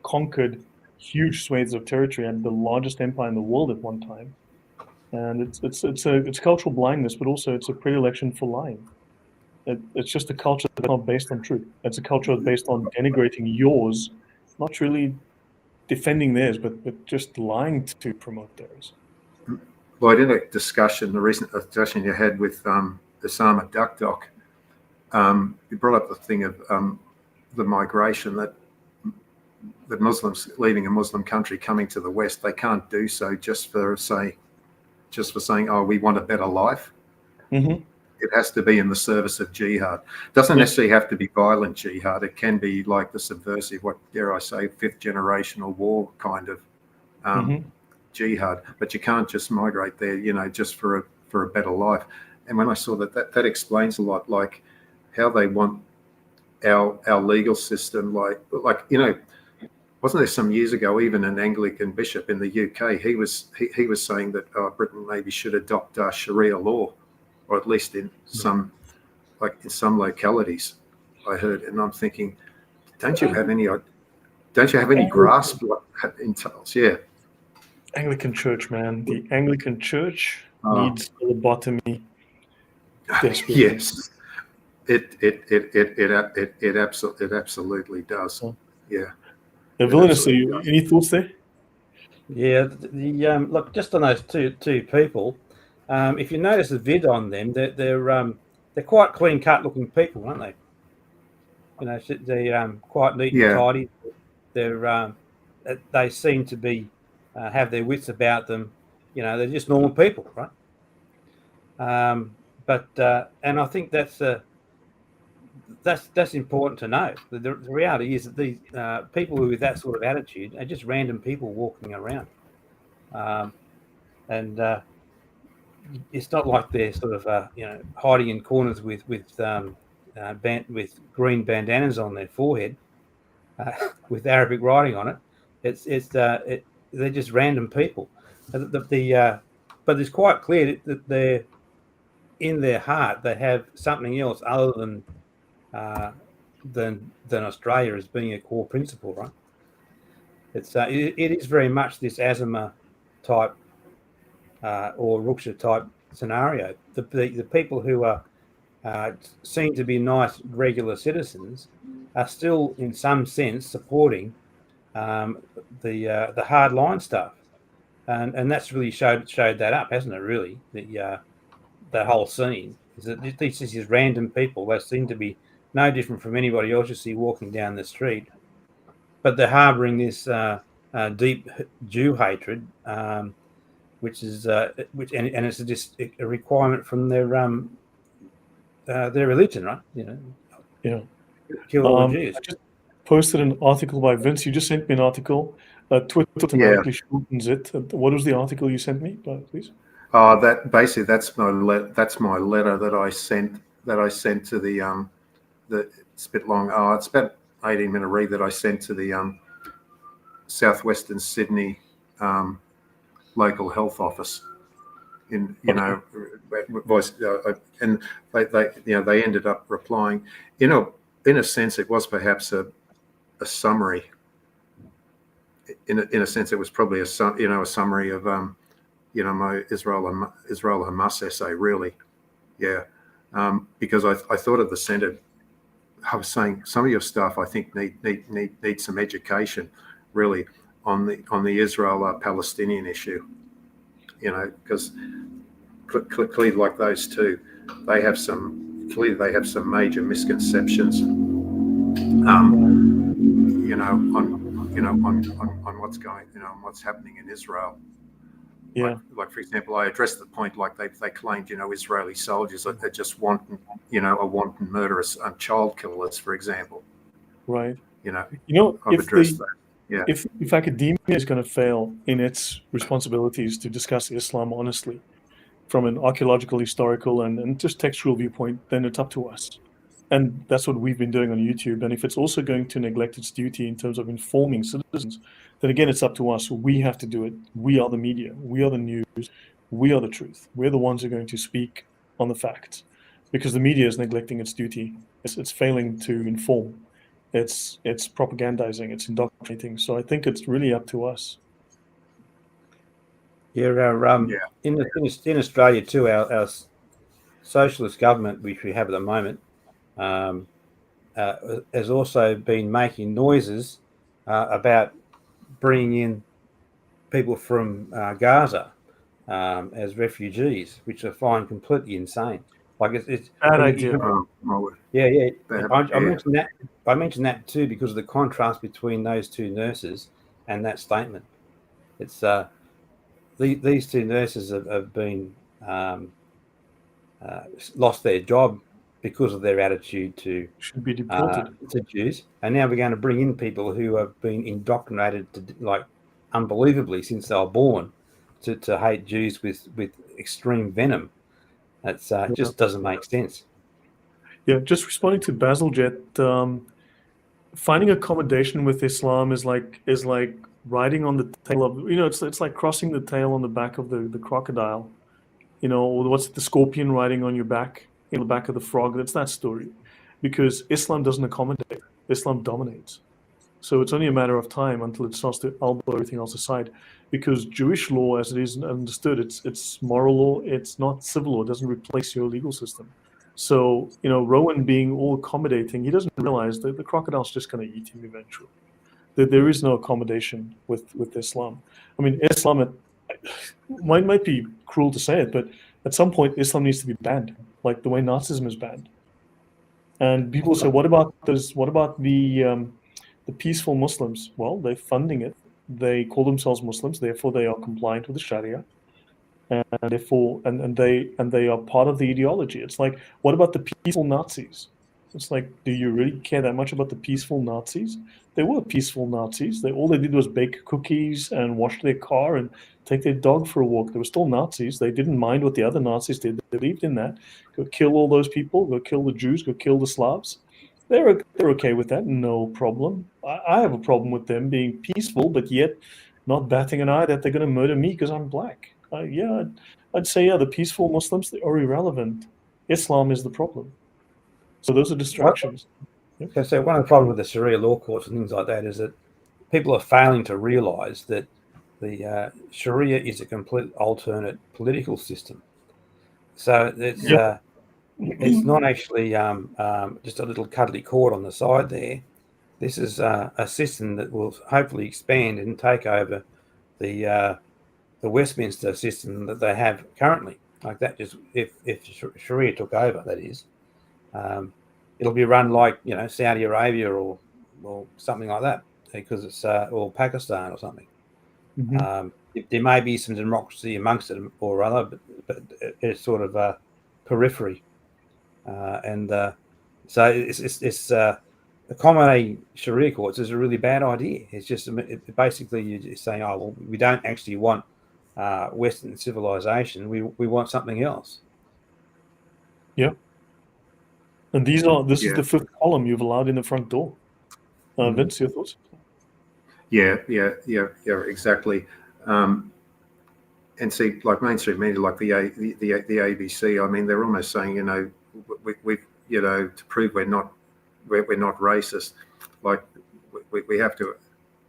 conquered huge swathes of territory and the largest empire in the world at one time. And it's cultural blindness, but also it's a predilection for lying. It's just a culture that's not based on truth. It's a culture that's based on denigrating yours, not really defending theirs, but just lying to promote theirs. Well, I did a discussion, the recent discussion you had with Osama Dakdok. You brought up the thing of the migration, that Muslims leaving a Muslim country coming to the West, they can't do so just for saying, oh, we want a better life. Mm-hmm. It has to be in the service of jihad. It doesn't necessarily have to be violent jihad. It can be like the subversive, what dare I say, fifth generational war kind of jihad. But you can't just migrate there, just for a better life. And when I saw that explains a lot, like how they want our legal system, like wasn't there some years ago even an Anglican bishop in the UK? He was saying that Britain maybe should adopt Sharia law, or at least in some localities. I heard, and I'm thinking, don't you have any grasp what that entails? Yeah. Anglican Church, man, the Anglican Church needs lobotomy. Yes, it absolutely does. Yeah. Villainous, any thoughts there? Yeah, look, just on those two people, if you notice the vid on them, they're quite clean cut looking people, aren't they? They're quite neat and tidy. They seem to be have their wits about them. They're just normal people, right? And I think that's important to know. The reality is that these people with that sort of attitude are just random people walking around, and it's not like they're sort of hiding in corners with green bandanas on their forehead with Arabic writing on it. They're just random people. But it's quite clear that they're in their heart they have something else other than Australia as being a core principle, right? It is very much this Azima type or Ruksha type scenario. The people who are seen to be nice regular citizens are still in some sense supporting the hard line stuff, and that's really showed that up, hasn't it? Really, the whole scene is that these random people. They seem to be no different from anybody else you see walking down the street, but they're harbouring this deep Jew hatred, which is and it's just a requirement from their religion, right? Yeah. Kill all the Jews. I just posted an article by Vince. You just sent me an article. Twitter automatically shortens it. What was the article you sent me, please? That's my letter that I sent to the it's a bit long. It's about 18-minute read that I sent to the Southwestern Sydney local health office. Voice, and they ended up replying. In a sense, it was perhaps a summary. In a sense, it was probably a summary of my Israel Hamas essay, really. Yeah, because I thought at the centre, I was saying some of your stuff I think need some education, really, on the Israel-Palestinian issue. Because clearly, like those two, they have some major misconceptions. On what's going, on what's happening in Israel. Yeah. Like for example, I addressed the point, like they claimed, Israeli soldiers are just wanton murderous child killers, for example. Right. I've addressed that. Yeah. If academia is going to fail in its responsibilities to discuss Islam honestly, from an archaeological, historical, and just textual viewpoint, then it's up to us. And that's what we've been doing on YouTube. And if it's also going to neglect its duty in terms of informing citizens, then again, it's up to us. We have to do it. We are the media. We are the news. We are the truth. We're the ones who are going to speak on the facts, because the media is neglecting its duty. It's failing to inform. It's propagandizing. It's indoctrinating. So I think it's really up to us. In Australia too, our socialist government, which we have at the moment, has also been making noises about bringing in people from Gaza as refugees, which I find completely insane. Like it's bad idea. I mentioned that too because of the contrast between those two nurses and that statement. It's these two nurses have been lost their job because of their attitude to should be deported to Jews, and now we're going to bring in people who have been indoctrinated to, like, unbelievably since they were born to hate Jews with extreme venom. That's just doesn't make sense. Yeah, just responding to Basiljet, finding accommodation with Islam is like riding on the tail of, it's like crossing the tail on the back of the crocodile, or what's the scorpion riding on your back, in the back of the frog. That's that story, because Islam doesn't accommodate. Islam dominates. So it's only a matter of time until it starts to elbow everything else aside, because Jewish law, as it is understood, it's moral law. It's not civil law. It doesn't replace your legal system. So, Rowan being all accommodating, he doesn't realize that the crocodile's just going to eat him eventually. There is no accommodation with Islam. I mean, Islam, might be cruel to say it, but at some point, Islam needs to be banned, like the way Nazism is banned. And people say, what about the peaceful Muslims? Well, they're funding it. They call themselves Muslims, therefore they are compliant with the Sharia, and therefore and they are part of the ideology. It's like, what about the peaceful Nazis? It's like, do you really care that much about the peaceful Nazis? They were peaceful Nazis. All they did was bake cookies and wash their car and take their dog for a walk. They were still Nazis. They didn't mind what the other Nazis did. They believed in that. Go kill all those people. Go kill the Jews. Go kill the Slavs. They're okay with that. No problem. I have a problem with them being peaceful, but yet not batting an eye that they're going to murder me because I'm black. I'd say, the peaceful Muslims, they are irrelevant. Islam is the problem. So those are distractions. So one of the problems with the Sharia law courts and things like that is that people are failing to realise that the Sharia is a complete alternate political system. So it's not actually just a little cuddly cord on the side there. This is a system that will hopefully expand and take over the Westminster system that they have currently. like that. Just if Sharia took over, that is, it'll be run like Saudi Arabia or something like that, because it's or Pakistan or something. Mm-hmm. There may be some democracy amongst it or other, but it's sort of periphery, and so it's accommodating Sharia courts is a really bad idea. It's just basically you're just saying, oh well, we don't actually want Western civilization. We want something else. Yeah. And this is Yeah. the fifth column you've allowed in the front door. Vince, your thoughts? Yeah, exactly. And see, like mainstream media, like the ABC, I mean, they're almost saying, we to prove we're not racist, like we have to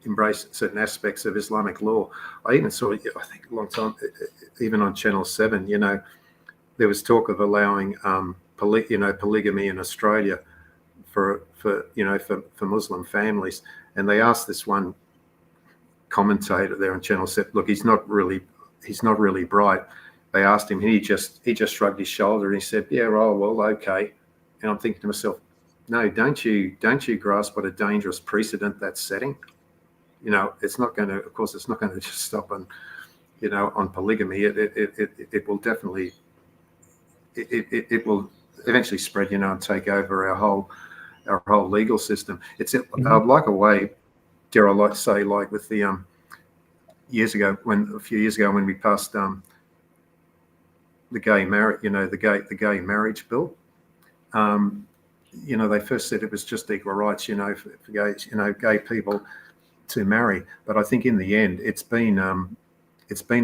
embrace certain aspects of Islamic law. I even saw, I think a long time, even on Channel 7, there was talk of allowing polygamy in Australia for Muslim families, and they asked this one commentator there on Channel 7, look, he's not really bright. They asked him, and he just shrugged his shoulder and he said, yeah, oh well, okay. And I'm thinking to myself, no, don't you grasp what a dangerous precedent that's setting? It's not going to, of course, it's not going to just stop on polygamy. It will definitely, it will eventually spread, and take over our whole legal system. It's like a way, dare I like to say, like with the a few years ago when we passed the gay marriage bill. They first said it was just equal rights, for gays, gay people to marry. But I think in the end, it's been a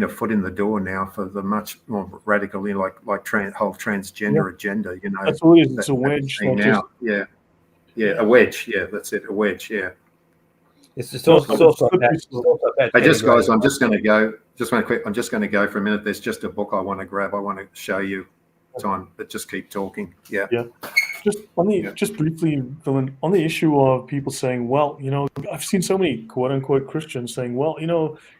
foot in the door now for the much more radical, whole transgender agenda. That's what it is. It's a wedge. Now, a wedge. Yeah, that's it. A wedge. Yeah. It's just also about hey, just guys, I'm just going to go. I'm just going to go for a minute. There's just a book I want to grab. I want to show you, Tom, but just keep talking. Yeah. Yeah. Just briefly, Dylan, on the issue of people saying, well, I've seen so many quote unquote Christians saying, well,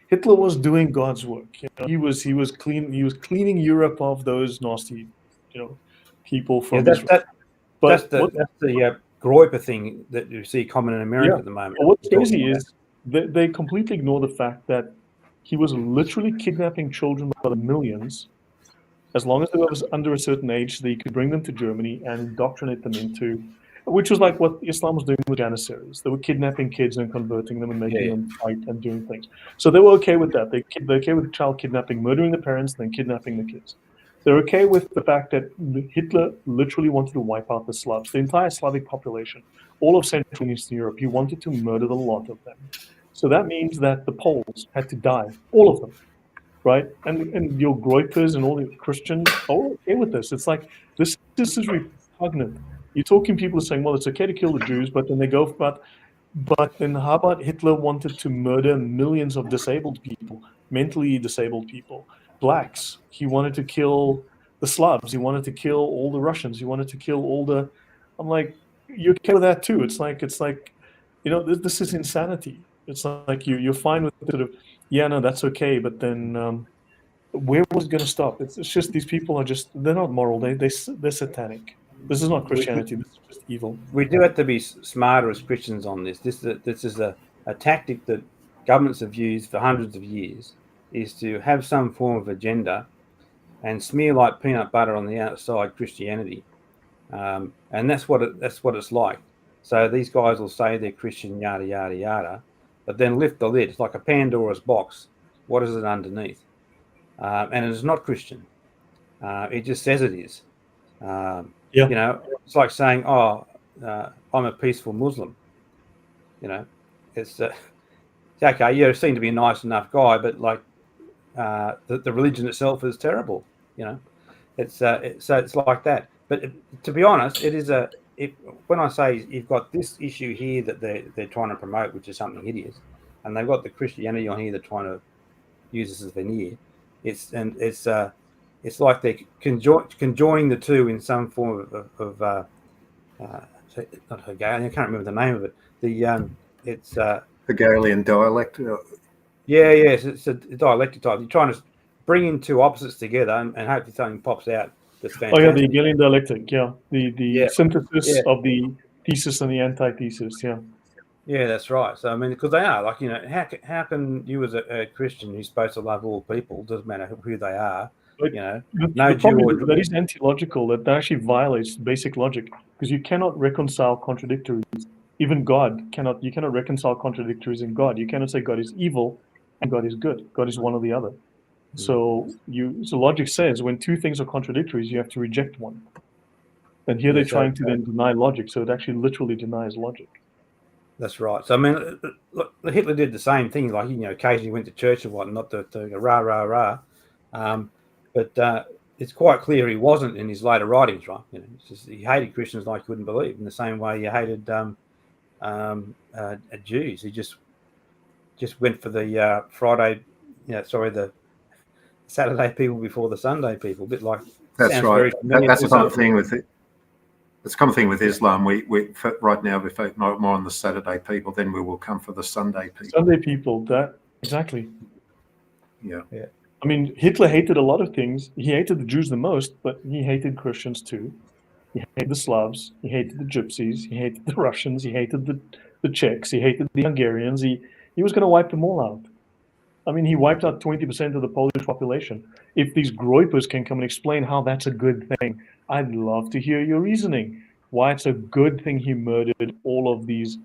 Hitler was doing God's work. He was cleaning Europe of those nasty, people from Israel. That's the Groiper thing that you see common in America at the moment. Well, what's crazy is they completely ignore the fact that he was literally kidnapping children by the millions. As long as they were under a certain age, they could bring them to Germany and indoctrinate them into, which was like what Islam was doing with Janissaries. They were kidnapping kids and converting them and making them fight and doing things. So they were okay with that. They're okay with child kidnapping, murdering the parents, and then kidnapping the kids. They're okay with the fact that Hitler literally wanted to wipe out the Slavs, the entire Slavic population, all of Central and Eastern Europe. He wanted to murder the lot of them. So that means that the Poles had to die, all of them. Right, and your Groipers and all the Christians are okay with this. It's like this is repugnant. You're talking people are saying, well, it's okay to kill the Jews, but then they go, but then how about Hitler wanted to murder millions of disabled people, mentally disabled people, blacks. He wanted to kill the Slavs. He wanted to kill all the Russians. He wanted to kill all the. I'm like, you're okay with that too. It's like this is insanity. It's like you're fine with sort of. Yeah, no, that's okay. But then where was it going to stop? It's just these people are they're not moral. They're satanic. This is not Christianity. This is just evil. We do have to be smarter as Christians on this. This is a tactic that governments have used for hundreds of years, is to have some form of agenda and smear like peanut butter on the outside Christianity. And that's what it's like. So these guys will say they're Christian, yada, yada, yada, but then lift the lid. It's like a Pandora's box. What is it underneath? And it's not Christian. It just says it is. It's like saying, I'm a peaceful Muslim. It's okay. You seem to be a nice enough guy, but like the religion itself is terrible. It's like that. But to be honest, it is when I say you've got this issue here that they're trying to promote, which is something hideous, and they've got the Christianity on here they're trying to use this as a veneer. It's like they're conjoining the two in some form of not Hegelian. I can't remember the name of it. Hegelian dialect. Yes, it's a dialectic type. You're trying to bringing two opposites together and hopefully something pops out that's Oh fantastic. yeah, the Hegelian dialectic. Yeah, the Yeah. synthesis Yeah. of the thesis and the antithesis. Yeah. Yeah, that's right. So I mean, because they are like, how can you as a Christian who's supposed to love all people, doesn't matter who they are, But no the Jew problem or is that is anti-logical. That actually violates basic logic because you cannot reconcile contradictories. Even God cannot. You cannot reconcile contradictories in God. You cannot say God is evil and God is good. God is one or the other. So logic says when two things are contradictories, you have to reject one. And here Yeah, they're trying to then deny logic. So it actually literally denies logic. That's right. So I mean, look, Hitler did the same thing. Like occasionally went to church and whatnot to rah rah rah, but it's quite clear he wasn't in his later writings, right? It's just, he hated Christians like you wouldn't believe. In the same way he hated Jews. He just went for the the Saturday people before the Sunday people. A bit like That's right. That's a common thing with it. It's a common thing with Islam. We right now we focus more on the Saturday people, then we will come for the Sunday people. Sunday people, that exactly. Yeah. I mean, Hitler hated a lot of things. He hated the Jews the most, but he hated Christians too. He hated the Slavs. He hated the Gypsies. He hated the Russians. He hated the Czechs. He hated the Hungarians. He was going to wipe them all out. I mean, he wiped out 20% of the Polish population. If these groypers can come and explain how that's a good thing, I'd love to hear your reasoning. Why it's a good thing he murdered all of these,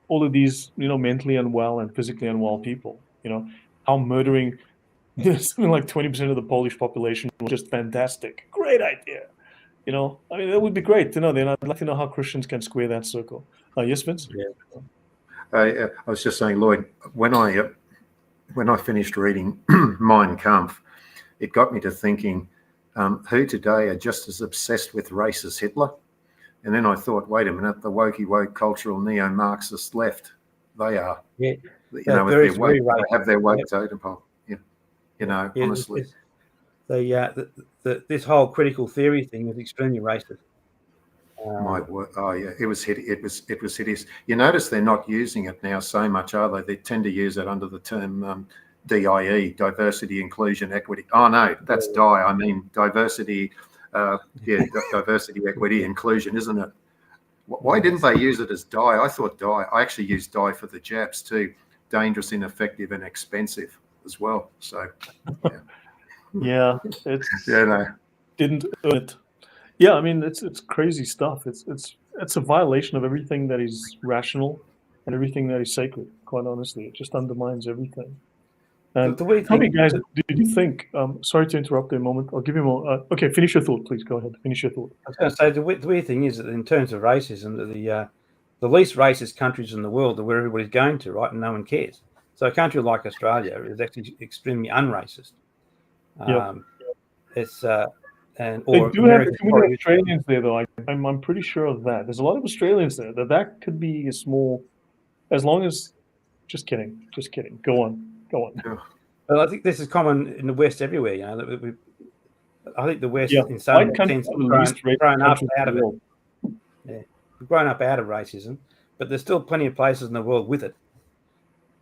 mentally unwell and physically unwell people. How murdering something like 20% of the Polish population was just fantastic. Great idea. I mean, that would be great to know. Then I'd like to know how Christians can square that circle. Yes, Vince? Yeah. I was just saying, Lloyd, when I finished reading Mein Kampf, it got me to thinking, who today are just as obsessed with race as Hitler? And then I thought, wait a minute, the woke cultural neo-Marxist left, they are. Yeah. If they're woke, they have their woke totem pole. Honestly. This whole critical theory thing is extremely racist. It was hideous. You notice they're not using it now so much, are they? They tend to use it under the term DIE, diversity, inclusion, equity. Oh no, that's DIE. I mean diversity. Diversity, equity, inclusion, isn't it? Why didn't they use it as DIE? I thought DIE. I actually used DIE for the Japs too. Dangerous, ineffective, and expensive as well. So, yeah, didn't earn it. Yeah, I mean it's crazy stuff. It's a violation of everything that is rational and everything that is sacred. Quite honestly, it just undermines everything. And tell me, guys, did you think? Sorry to interrupt there a moment. I'll give you more. Okay, finish your thought, please. Go ahead. Finish your thought. I was going to say the weird thing is that in terms of racism, the least racist countries in the world are where everybody's going to, right? And no one cares. So a country like Australia is actually extremely unracist. It's and they do have too many Australians there, though. I'm pretty sure of that. There's a lot of Australians there. That could be a small, as long as. Just kidding. Go on. Well, I think this is common in the West everywhere. I think the West, in some sense, grown up out of it. Yeah, we've grown up out of racism, but there's still plenty of places in the world with it.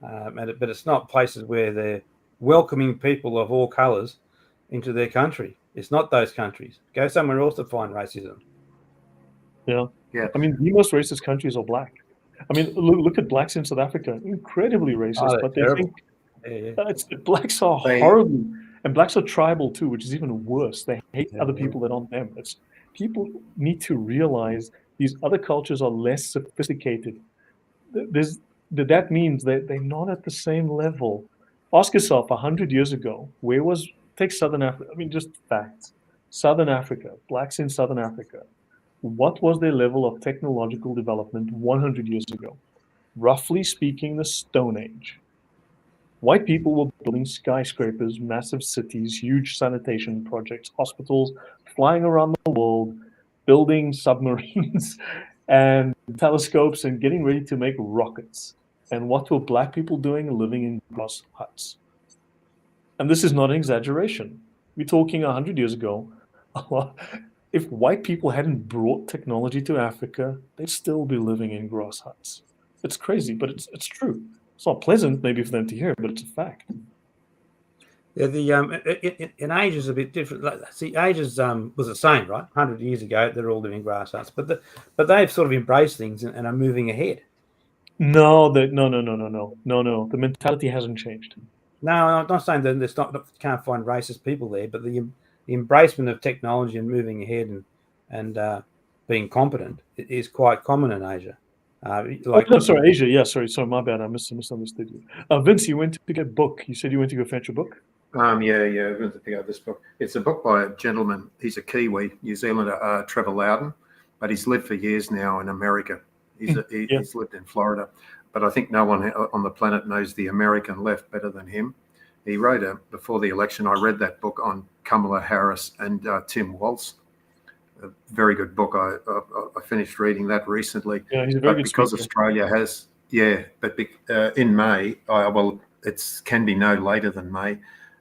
But it's not places where they're welcoming people of all colours into their country. It's not those countries. Go somewhere else to find racism. Yeah. I mean, the most racist countries are black. I mean, look at blacks in South Africa. Incredibly racist, but terrible. They think blacks are horrible, and blacks are tribal too, which is even worse. They hate other people that aren't them. People need to realize these other cultures are less sophisticated. That means that they're not at the same level. Ask yourself, 100 years ago, take Southern Africa. I mean, just facts. Southern Africa, blacks in Southern Africa. What was their level of technological development 100 years ago? Roughly speaking, the Stone Age. White people were building skyscrapers, massive cities, huge sanitation projects, hospitals, flying around the world, building submarines and telescopes and getting ready to make rockets. And what were black people doing? Living in grass huts. And this is not an exaggeration. We're talking 100 years ago. If white people hadn't brought technology to Africa, they'd still be living in grass huts. It's crazy, but it's true. It's not pleasant maybe for them to hear, but it's a fact. In Asia is a bit different. See, Asia's was the same, right? 100 years ago, they're all doing grass huts, but they've sort of embraced things and are moving ahead. No. The mentality hasn't changed. No, I'm not saying that there's can't find racist people there, but the embracement of technology and moving ahead and being competent is quite common in Asia. Sorry, Asia. Yeah, sorry, my bad. I misunderstood you. Vince, you went to get a book. You said you went to go fetch a book. I went to pick up this book. It's a book by a gentleman. He's a Kiwi, New Zealander, Trevor Loudon, but he's lived for years now in America. He's lived in Florida, but I think no one on the planet knows the American left better than him. He wrote before the election. I read that book on Kamala Harris and Tim Walz. A very good book. I finished reading that recently. Yeah, he's a very good because speaker. Australia has, in May, it can be no later than May.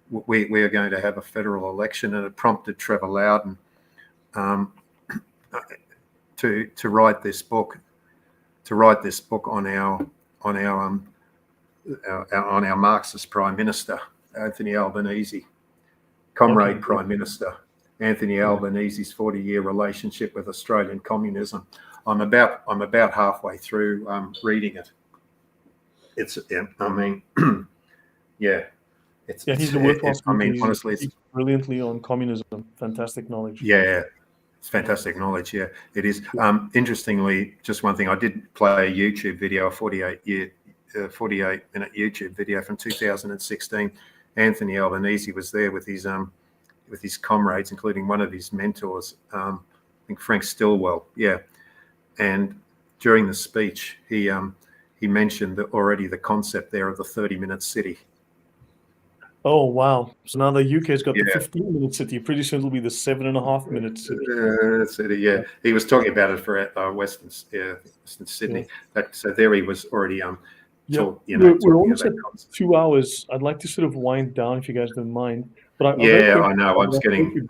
We are going to have a federal election, and it prompted Trevor Loudon to write this book. To write this book on our Marxist Prime Minister, Anthony Albanese, comrade Prime Minister Anthony Albanese's 40-year relationship with Australian communism. I'm about halfway through reading it. He's a worthwhile speaker. Honestly, he speaks brilliantly on communism. Fantastic knowledge. Yeah, it's fantastic knowledge. Yeah, it is. Interestingly, just one thing, I did play a YouTube video, a 48-minute YouTube video from 2016. Anthony Albanese was there with his comrades, including one of his mentors, I think Frank Stilwell. Yeah, and during the speech, he mentioned already the concept there of the 30-minute city. Oh, wow. So now the UK's got the 15-minute city. Pretty soon it'll be the 7.5-minute city. Yeah. He was talking about it for Western Sydney. Yeah. So there he was already we're almost at 2 hours. I'd like to sort of wind down if you guys don't mind. But I know. I'm just getting,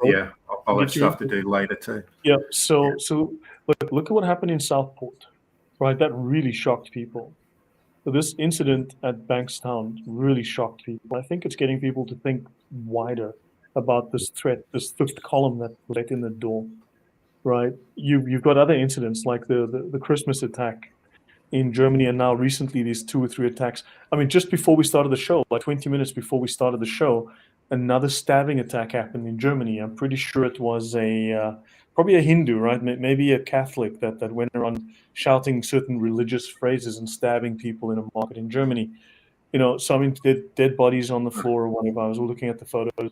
I'll have stuff to do later too. Yeah. So look at what happened in Southport, right? That really shocked people. This incident at Bankstown really shocked people. I think it's getting people to think wider about this threat, this fifth column that was let in the door, right? You've got other incidents like the Christmas attack in Germany, and now recently these 2 or 3 attacks. I mean, just before we started the show, like 20 minutes before we started the show, another stabbing attack happened in Germany. I'm pretty sure it was probably a Hindu, right? Maybe a Catholic that went around shouting certain religious phrases and stabbing people in a market in Germany. So I mean, dead bodies on the floor or whatever. I was looking at the photos.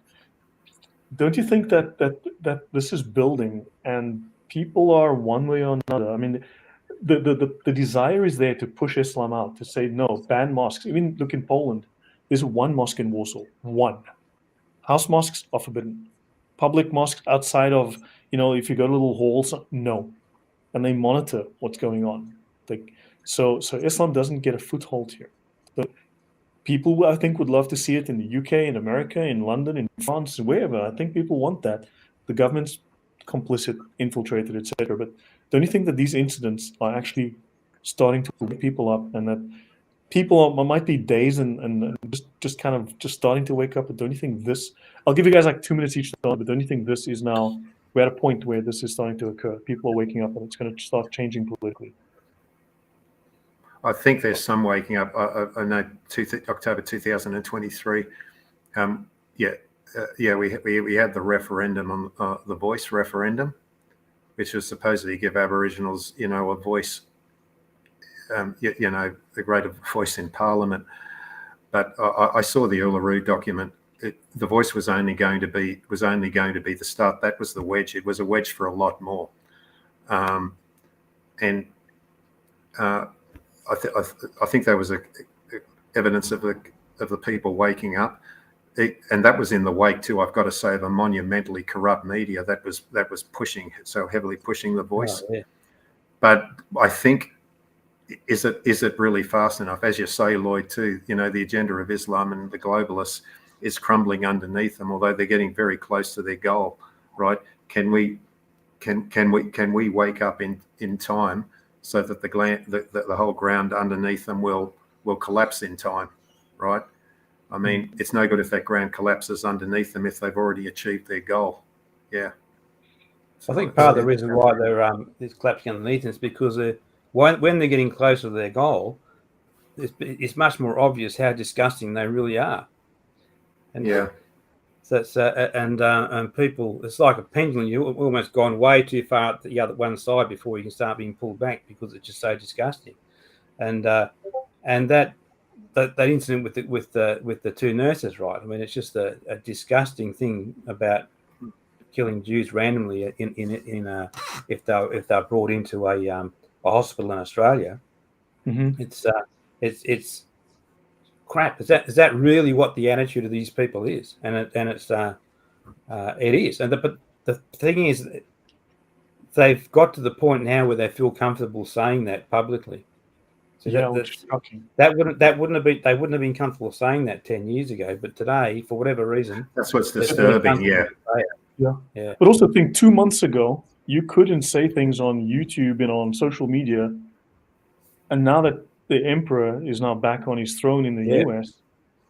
Don't you think that this is building and people are one way or another? I mean, the desire is there to push Islam out, to say no, ban mosques. Even look in Poland, there's one mosque in Warsaw, one. House mosques are forbidden. Public mosques outside of, if you go to little halls, no. And they monitor what's going on. So Islam doesn't get a foothold here. But people, I think, would love to see it in the UK, in America, in London, in France, wherever. I think people want that. The government's complicit, infiltrated, etc. But don't you think that these incidents are actually starting to wake people up, and that people might be dazed and just starting to wake up? But don't you think this? I'll give you guys like 2 minutes each, but don't you think this is now? We're at a point where this is starting to occur. People are waking up, and it's going to start changing politically. I think there's some waking up. I know October 2023. We had the referendum on the voice referendum, which was supposedly give Aboriginals, a voice, the greater voice in Parliament. But I saw the Uluru document. The voice was only going to be the start. That was the wedge. It was a wedge for a lot more. I think that was evidence of the people waking up. And that was in the wake too, I've got to say, of a monumentally corrupt media that was pushing so heavily pushing the voice. Oh, yeah. But I think, is it really fast enough? As you say, Lloyd, too, the agenda of Islam and the globalists is crumbling underneath them, although they're getting very close to their goal, right? Can we wake up in time so that the whole ground underneath them will collapse in time, right? I mean, it's no good if that ground collapses underneath them if they've already achieved their goal. Yeah. I think part of the reason why it's collapsing underneath is because when they're getting closer to their goal, it's much more obvious how disgusting they really are. And yeah. So it's, and people, it's like a pendulum. You've almost gone way too far at the other one side before you can start being pulled back because it's just so disgusting. And that incident with the two nurses, right? I mean, it's just a disgusting thing about killing Jews randomly if they're brought into a hospital in Australia. Mm-hmm. It's crap. Is that really what the attitude of these people is? And it is. But the thing is, they've got to the point now where they feel comfortable saying that publicly. So which is shocking. They wouldn't have been comfortable saying that 10 years ago, but today, for whatever reason, that's what's disturbing. Yeah. But also think 2 months ago, you couldn't say things on YouTube and on social media, and now that the emperor is now back on his throne in the US,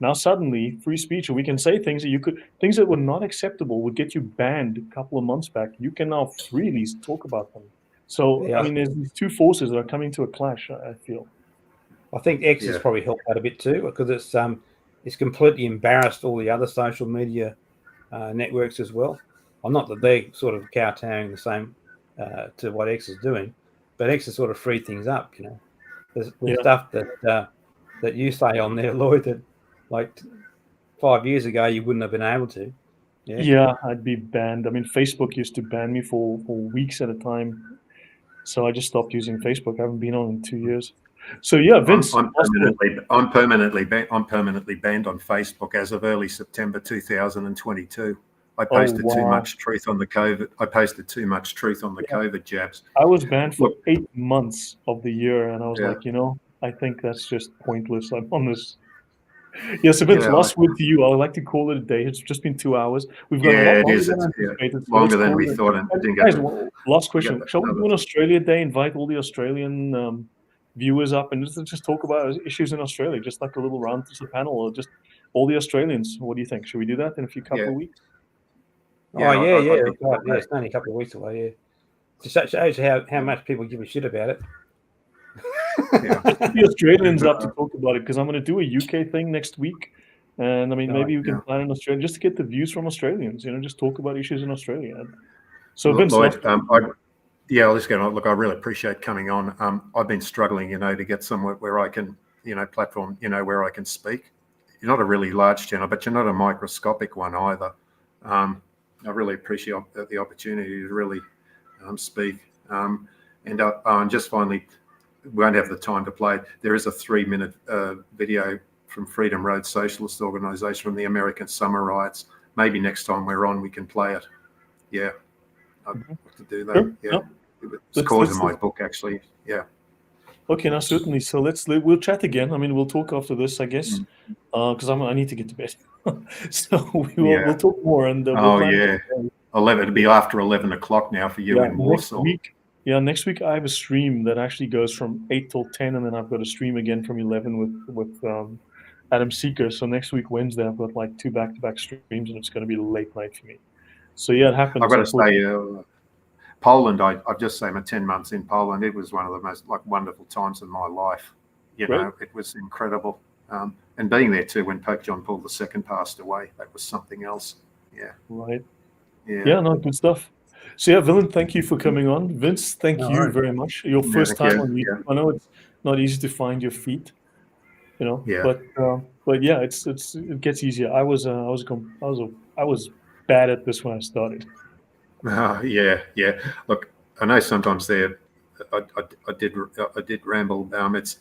now suddenly free speech, we can say things that were not acceptable would get you banned a couple of months back. You can now freely talk about them. So I mean, there's these two forces that are coming to a clash, I feel. I think X has probably helped that a bit too, because it's completely embarrassed all the other social media networks as well. I'm not that they're sort of kowtowing the same to what X is doing, but X has sort of freed things up, you know. There's stuff that you say on there, Lloyd, that like 5 years ago you wouldn't have been able to. Yeah, I'd be banned. I mean, Facebook used to ban me for weeks at a time, so I just stopped using Facebook. I haven't been on in 2 years. So yeah, Vince, I'm permanently banned on Facebook as of early September 2022. I posted too much truth on the COVID. I posted too much truth on the COVID jabs. I was banned for 8 months of the year, and I was like, I think that's just pointless. I'm on this. Yes, so Vince, last word to you. I would like to call it a day. It's just been 2 hours. We've got a lot longer than we thought. Guys, last question. Shall we do an Australia Day? Invite all the Australian viewers up and just talk about issues in Australia, just like a little round panel, or just all the Australians. What do you think? Should we do that in a couple of weeks? It's only a couple of weeks away. It shows how much people give a shit about it. The Australians up to talk about it, because I'm going to do a UK thing next week, and I mean maybe we can plan in Australia just to get the views from Australians. Just talk about issues in Australia. So Vince, Lloyd, let's go. Look, I really appreciate coming on. I've been struggling, to get somewhere where I can, platform, where I can speak. You're not a really large channel, but you're not a microscopic one either. I really appreciate the opportunity to really speak. And just finally, we won't have the time to play. There is a 3-minute video from Freedom Road Socialist Organisation from the American Summer Riots. Maybe next time we're on, we can play it. Yeah, I'd like to do that. Sure. Yeah, it's called in my book, actually. Yeah. Okay, now certainly. So we'll chat again. I mean, we'll talk after this, I guess, because I need to get to bed. So we'll talk more. And we'll 11. It'll be after 11 o'clock now for you in Warsaw. Next week I have a stream that actually goes from 8 till 10, and then I've got a stream again from 11 with Adam Seeker. So next week Wednesday I've got like 2 back-to-back streams, and it's going to be a late night for me. So it happens. I've got to say, Poland. I've just say my 10 months in Poland. It was one of the most wonderful times in my life. It was incredible. And being there too when Pope John Paul II passed away, that was something else. Yeah. Right. Yeah. No, good stuff. So Villain, thank you for coming on. Vince, thank you very much. Your first time on YouTube. I know it's not easy to find your feet, but it gets easier. I was bad at this when I started. Look, I know sometimes I did ramble. It's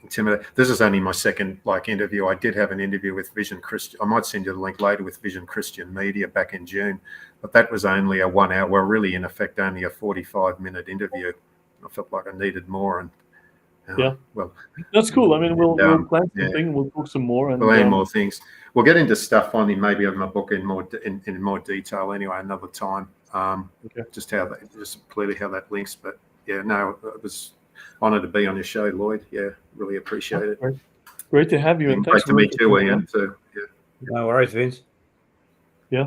intimidating. This is only my second interview. I did have an interview with Vision Christian. I might send you the link later, with Vision Christian Media back in June, but that was only a 1 hour. Well, really, in effect, only a 45-minute interview. I felt like I needed more, and well, that's cool. I mean, we'll plan something. We'll talk some more, and plan more things. We'll get into stuff finally, maybe of my book in more detail. Anyway, another time. Just clearly how that links. But it was honoured to be on your show, Lloyd. Yeah, really appreciate it. Great to have you, and great to meet you, Ian. Too. Yeah. No worries, Vince. Yeah,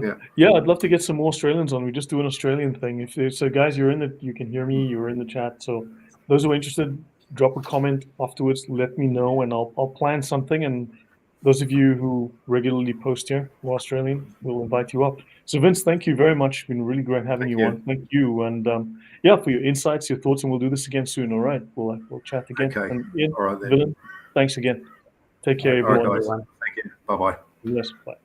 I'd love to get some more Australians on. We just do an Australian thing. If so, guys, you can hear me. You're in the chat. So those who are interested, drop a comment afterwards. Let me know, and I'll plan something. And those of you who regularly post here, who are Australian, we'll invite you up. So Vince, thank you very much. It's been really great having you on. Thank you, and for your insights, your thoughts, and we'll do this again soon. All right, we'll chat again. Okay. And Ian, All right then. Villain, thanks again. Take care, All right, everyone. guys. Thank you. Bye bye. Yes, bye.